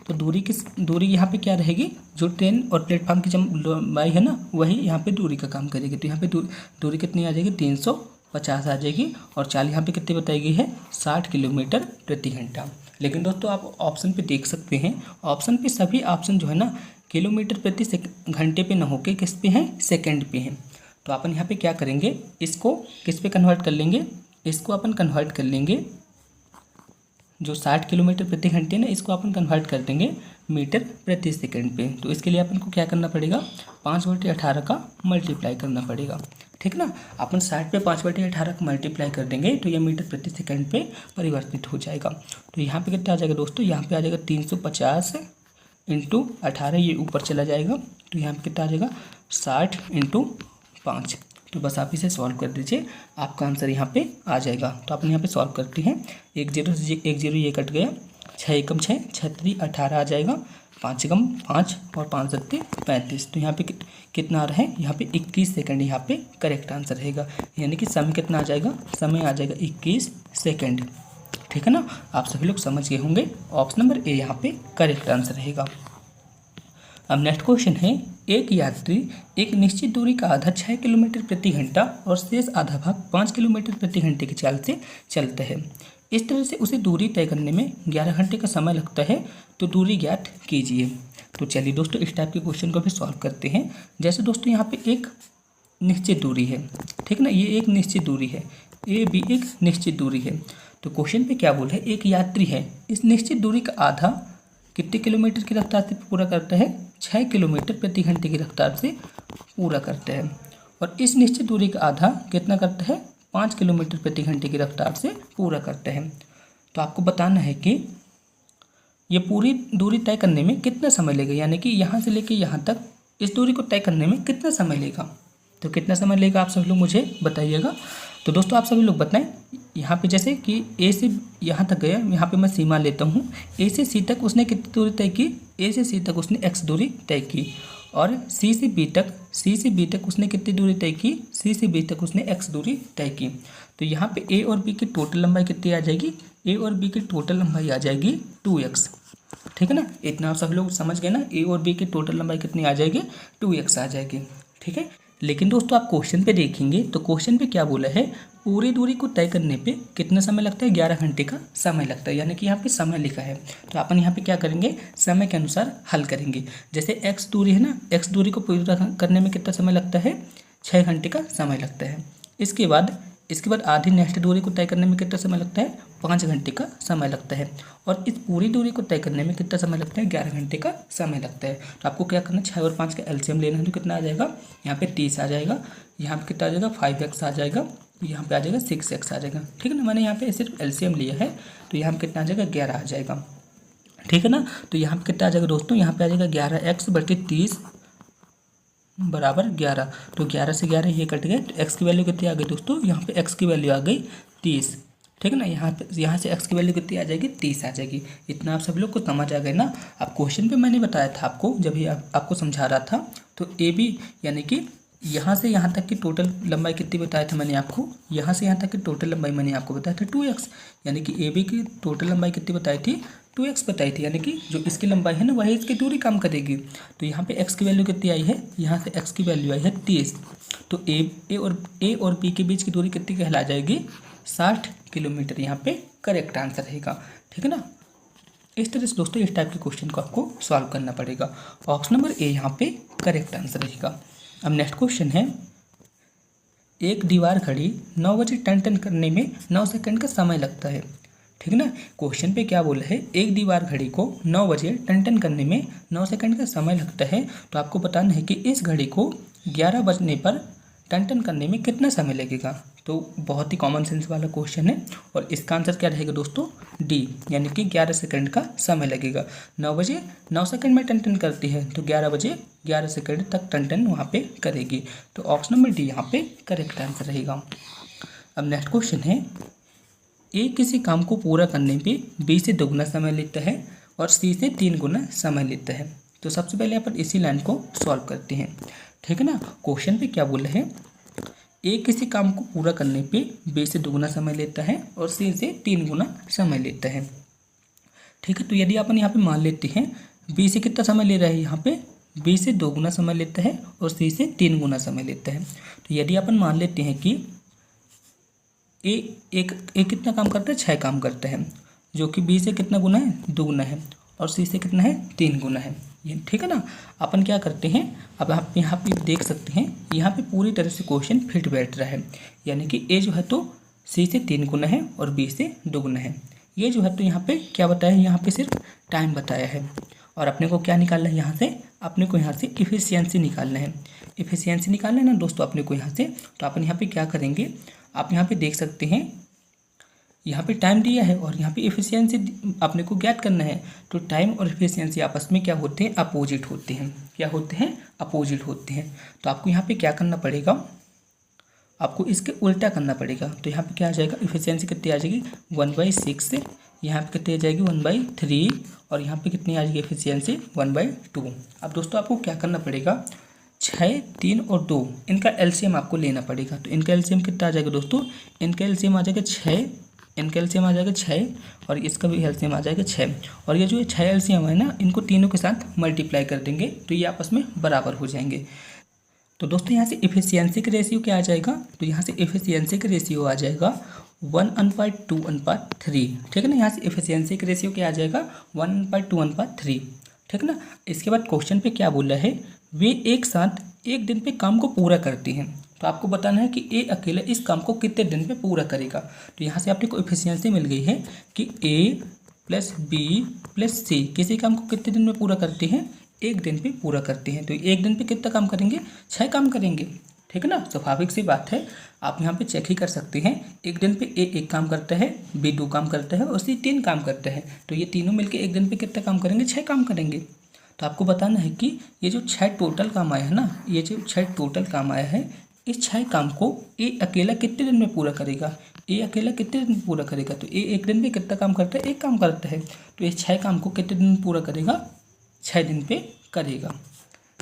तो दूरी यहाँ पे क्या रहेगी, जो ट्रेन और प्लेटफॉर्म की लंबाई है ना, वही यहाँ पे दूरी का काम करेगी। तो यहाँ पे दूरी कितनी आ जाएगी, 350 आ जाएगी। और चाल यहाँ पे कितनी बताई गई है, 60 किलोमीटर प्रति घंटा। लेकिन दोस्तों आप ऑप्शन पे देख सकते हैं, ऑप्शन पे सभी ऑप्शन जो है ना किलोमीटर प्रति घंटे पे ना होके किस पे हैं, सेकंड पे हैं। तो अपन यहाँ पे क्या करेंगे, इसको किस पे कन्वर्ट कर लेंगे, इसको अपन कन्वर्ट कर लेंगे, जो 60 किलोमीटर प्रति घंटे ना, इसको अपन कन्वर्ट कर देंगे मीटर प्रति सेकंड पे। तो इसके लिए अपन को क्या करना पड़ेगा, 5/18 का मल्टीप्लाई करना पड़ेगा। ठीक ना, अपन 60 पे 5/18 का मल्टीप्लाई कर देंगे तो ये मीटर प्रति सेकंड पे परिवर्तित हो जाएगा। तो यहाँ पे कितना आ जाएगा दोस्तों, यहाँ पे आ जाएगा 350 × 18, ये ऊपर चला जाएगा। तो यहाँ पे कितना आ जाएगा, 60 × 5। तो बस आप इसे सॉल्व कर दीजिए, आपका आंसर यहाँ पे आ जाएगा। तो अपन यहाँ पे सॉल्व करते हैं, 1 0 ये कट गया, 6 एकम 6, 6 3 18 आ जाएगा, 5 एकम 5 और 5 7 35। तो यहाँ पे कितना आ रहा है, यहाँ पे 21 सेकंड यहाँ पे करेक्ट आंसर रहेगा। यानी कि समय कितना आ जाएगा, समय आ जाएगा 21 सेकंड। ठीक है ना, आप सभी लोग समझ गए होंगे, ऑप्शन नंबर ए यहाँ पे करेक्ट आंसर रहेगा। अब नेक्स्ट क्वेश्चन है, एक यात्री एक निश्चित दूरी का आधा 6 किलोमीटर प्रति घंटा और शेष आधा भाग 5 किलोमीटर प्रति घंटे की चाल से चलता है। इस तरह से उसे दूरी तय करने में 11 घंटे का समय लगता है, तो दूरी ज्ञात कीजिए। तो चलिए दोस्तों इस टाइप के क्वेश्चन को भी सॉल्व करते हैं। जैसे दोस्तों यहाँ पे एक निश्चित दूरी है, ठीक ना, ये एक निश्चित दूरी है, ए बी एक निश्चित दूरी है। तो क्वेश्चन पे क्या बोल है, एक यात्री है, इस निश्चित दूरी का आधा कितने किलोमीटर की रफ्तार से पूरा करता है, 6 किलोमीटर प्रति घंटे की रफ्तार से पूरा करता है। और इस निश्चित दूरी का आधा कितना करता है, 5 किलोमीटर प्रति घंटे की रफ्तार से पूरा करता है। तो आपको बताना है कि ये पूरी दूरी तय करने में कितना समय लेगा, यानी कि यहाँ से लेके यहाँ तक इस दूरी को तय करने में कितना समय लेगा। तो कितना समय लेगा आप सभी लोग मुझे बताइएगा। तो दोस्तों आप सभी लोग बताएं, यहाँ पे जैसे कि ए से यहाँ तक गया, यहाँ पे मैं सीमा लेता हूँ, ए से सी तक उसने कितनी दूरी तय की, ए से सी तक उसने एक्स दूरी तय की। और सी से बी तक उसने कितनी दूरी तय की, सी से बी तक उसने एक्स दूरी तय की। तो यहाँ पे ए और बी की टोटल लंबाई कितनी आ जाएगी, ए और बी की टोटल लंबाई आ जाएगी 2x। ठीक है ना, इतना आप सब लोग समझ गए ना, ए और बी की टोटल लंबाई कितनी आ जाएगी, 2x आ जाएगी। ठीक है, लेकिन दोस्तों आप क्वेश्चन पे देखेंगे तो क्वेश्चन पे क्या बोला है, पूरी दूरी को तय करने पे कितना समय लगता है, 11 घंटे का समय लगता है। यानी कि यहाँ पे समय लिखा है, तो अपन यहाँ पे क्या करेंगे, समय के अनुसार हल करेंगे। जैसे x दूरी है ना, x दूरी को पूरा करने में कितना समय लगता है, 6 घंटे का समय लगता है। इसके बाद आधी नेक्स्ट दूरी को तय करने में कितना समय लगता है, 5 घंटे का समय लगता है। और इस पूरी दूरी को तय करने में कितना समय लगता है, 11 घंटे का समय लगता है। तो आपको क्या करना है, 6 और 5 का एलसीएम लेना है, तो कितना आ जाएगा, यहाँ पे 30 आ जाएगा, यहाँ पे कितना आ जाएगा 5x आ जाएगा, यहाँ पे आ जाएगा 6x आ जाएगा। ठीक है ना, मैंने यहाँ पे सिर्फ एलसीएम लिया है, तो यहाँ पे कितना आ जाएगा 11 आ जाएगा। ठीक है ना, तो यहाँ पे कितना आ जाएगा दोस्तों, यहाँ पे आ जाएगा 11x/30 बराबर 11। तो 11 से 11 ये कट गए, तो x की वैल्यू कितनी आ गई दोस्तों, यहाँ पे x की वैल्यू आ गई 30। ठीक है ना, यहाँ से x की वैल्यू कितनी आ जाएगी, 30 आ जाएगी। इतना आप सभी लोग को समझ आ गए ना। अब क्वेश्चन पे मैंने बताया था आपको, जब ये आपको समझा रहा था, तो ए बी यानी कि यहाँ से यहाँ तक की टोटल लंबाई कितनी बताया था मैंने आपको, यहाँ से यहाँ तक की टोटल लंबाई मैंने आपको बताया था 2x। यानी कि ए बी की टोटल लंबाई कितनी बताई थी, 2x बताई थी। यानी कि जो इसकी लंबाई है ना, वही इसकी दूरी कम करेगी। तो यहाँ पे x की वैल्यू कितनी आई है, यहाँ से x की वैल्यू आई है 30। तो ए और बी के बीच की दूरी कितनी कहला जाएगी, 60 किलोमीटर यहाँ पे करेक्ट आंसर रहेगा। ठीक है ना, इस तरह से दोस्तों इस टाइप के क्वेश्चन को आपको सॉल्व करना पड़ेगा। ऑप्शन नंबर ए यहाँ पे करेक्ट आंसर रहेगा। अब नेक्स्ट क्वेश्चन है, एक दीवार घड़ी 9 बजे टन करने में 9 सेकंड का समय लगता है। ठीक है ना, क्वेश्चन पे क्या बोला है, एक दीवार घड़ी को 9 बजे टन करने में 9 सेकंड का समय लगता है। तो आपको बताना है कि इस घड़ी को 11 बजने पर टन करने में कितना समय लगेगा। तो बहुत ही कॉमन सेंस वाला क्वेश्चन है, और इसका आंसर क्या रहेगा दोस्तों, डी, यानी कि 11 सेकंड का समय लगेगा। 9 बजे 9 सेकंड में टन करती है, तो 11 बजे 11 सेकंड तक टन वहाँ पे करेगी। तो ऑप्शन नंबर डी यहाँ पे करेक्ट आंसर रहेगा। अब नेक्स्ट क्वेश्चन है, ए किसी काम को पूरा करने पे बी से 2 गुना समय लेता है और सी से 3 गुना समय लेता है। तो सबसे पहले अपन इसी लाइन को सॉल्व करते हैं, ठीक है ना। क्वेश्चन पे क्या बोला है, ए किसी काम को पूरा करने पे बी से 2 गुना समय लेता है और सी से 3 गुना समय लेता है, ठीक है। तो यदि अपन यहाँ पे मान लेते हैं बी से कितना समय ले रहा है, यहाँ पे बी से 2 गुना समय लेता है और सी से 3 गुना समय लेता है। तो यदि अपन मान लेते हैं कि ए कितना काम करता है, 6 काम करता है, जो कि बी से कितना गुना है, 2 गुना है, और सी से कितना है, 3 गुना है, ये ठीक है ना। अपन क्या करते हैं, अब आप यहाँ पे देख सकते हैं यहाँ पे पूरी तरह से क्वेश्चन फिट बैठ रहा है, यानी कि ए जो है तो सी से 3 गुना है और बी से 2 गुना है। ये जो है तो यहाँ पे क्या बताया है, यहाँ पे सिर्फ टाइम बताया है, और अपने को क्या निकालना है, यहाँ से अपने को यहाँ से इफिशियंसी निकालना है। इफिशियंसी निकालना है ना दोस्तों अपने को यहाँ से। तो अपन यहाँ पे क्या करेंगे, आप यहाँ पे देख सकते हैं यहाँ पे टाइम दिया है और यहाँ पे इफिशियंसी अपने को ज्ञात करना है। तो टाइम और इफिशियंसी आपस में क्या होते हैं, अपोजिट होते हैं। क्या होते हैं, अपोजिट होते हैं। तो आपको यहाँ पे क्या करना पड़ेगा, आपको इसके उल्टा करना पड़ेगा। तो यहाँ पे क्या आ जाएगा, इफिशियंसी कितनी आ जाएगी 1/6, यहाँ पे कितनी आ जाएगी 1/3, और यहाँ पे कितनी आ जाएगी इफिशियंसी 1/2। अब दोस्तों आपको क्या करना पड़ेगा, 6, 3 और 2 इनका एलसीएम आपको लेना पड़ेगा। तो इनका एलसीएम कितना आ जाएगा दोस्तों, इनका एलसीएम आ जाएगा 6, इनका एलसीएम आ जाएगा 6 और इसका भी एलसीएम आ जाएगा 6। और ये जो 6 एलसीएम है ना, इनको तीनों के साथ मल्टीप्लाई कर देंगे तो ये आपस में बराबर हो जाएंगे। तो दोस्तों यहाँ से इफिशियंसी का रेशियो क्या आ जाएगा, तो यहाँ से इफिशियंसी का रेशियो आ जाएगा 1/2/3, ठीक है ना। यहाँ से इफिशियंसी का रेशियो क्या आ जाएगा 1/2/3, ठीक है ना। इसके बाद क्वेश्चन पे क्या बोला है, वे एक साथ एक दिन पे काम को पूरा करते हैं। तो आपको बताना है कि ए अकेला इस काम को कितने दिन पे पूरा करेगा। तो यहाँ से आपको इफिशियंसी मिल गई है कि ए प्लस बी प्लस सी किसी काम को कितने दिन में पूरा करते हैं, 1 दिन पे पूरा करते हैं। तो 1 दिन पे कितना काम करेंगे, 6 काम करेंगे, ठीक है ना। स्वाभाविक सी बात है, आप यहाँ पे चेक ही कर सकते हैं। 1 दिन पे ए 1 काम करता है, बी 2 काम करता है और सी 3 काम करता है। तो ये तीनों मिलकर 1 दिन पे कितना काम करेंगे, 6 काम करेंगे। तो आपको बताना है कि ये जो 6 टोटल काम आया है ना, ये जो 6 टोटल काम आया है, इस 6 काम को ए अकेला कितने दिन में पूरा करेगा, ए अकेला कितने दिन में पूरा करेगा। तो ए 1 दिन में कितना काम करता है, 1 काम करता है। तो ये 6 काम को कितने दिन में पूरा करेगा, 6 दिन पे करेगा,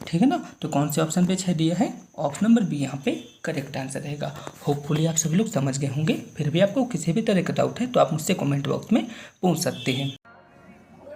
ठीक है ना। तो कौन से ऑप्शन पे 6 दिया है, ऑप्शन नंबर बी यहाँ पे करेक्ट आंसर रहेगा। होपफुली आप सभी लोग समझ गए होंगे। फिर भी आपको किसी भी तरह का डाउट है तो आप मुझसे कमेंट बॉक्स में पूछ सकते हैं।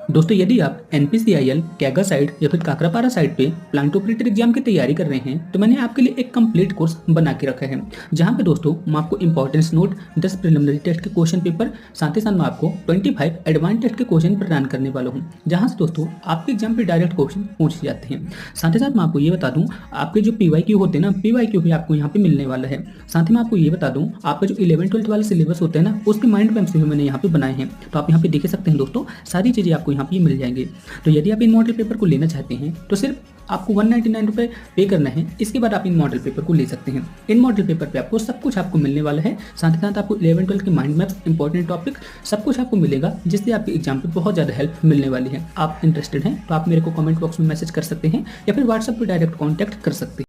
दोस्तों यदि आप NPCIL कैगा साइट या फिर काकरापारा साइट पे प्लांट ऑपरेटर एग्जाम की तैयारी कर रहे हैं तो मैंने आपके लिए एक कंप्लीट कोर्स बना के रखा है, जहां पे दोस्तों मैं आपको इंपॉर्टेंस नोट, 10 प्रिलिमिनरी टेस्ट के क्वेश्चन पेपर, साथ ही साथ मैं आपको 25 एडवांस टेस्ट के क्वेश्चन प्रदान करने वाला हूँ, जहां से दोस्तों आपके एग्जाम पे डायरेक्ट क्वेश्चन पूछे जाते हैं। साथ ही साथ मैं आपको ये बता दूँ, आपके जो PYQ होते हैं ना, PYQ भी आपको यहाँ पे मिलने वाला है। साथ ही मैं आपको ये बता दूँ, आपका जो 11-12 वाले सिलेबस होते हैं ना, उसके माइंड मैप्स भी मैंने यहाँ पे बनाए हैं। तो आप यहाँ पे देख सकते हैं दोस्तों, सारी चीज़ें आपको यहाँ पे मिल जाएंगे। तो यदि आप इन मॉडल पेपर को लेना चाहते हैं तो सिर्फ आपको 199 रुपये पे करना है। इसके बाद आप इन मॉडल पेपर को ले सकते हैं। इन मॉडल पेपर पे आपको सब कुछ आपको मिलने वाला है। साथ ही साथ आपको 11-12 के माइंड मैप्स, इंपॉर्टेंट टॉपिक सब कुछ आपको मिलेगा, जिससे आपके एग्जाम पे बहुत ज़्यादा हेल्प मिलने वाली है। आप इंटरेस्टेड हैं तो आप मेरे को कमेंट बॉक्स में मैसेज कर सकते हैं या फिर व्हाट्सएप पर डायरेक्ट कॉन्टैक्ट कर सकते हैं।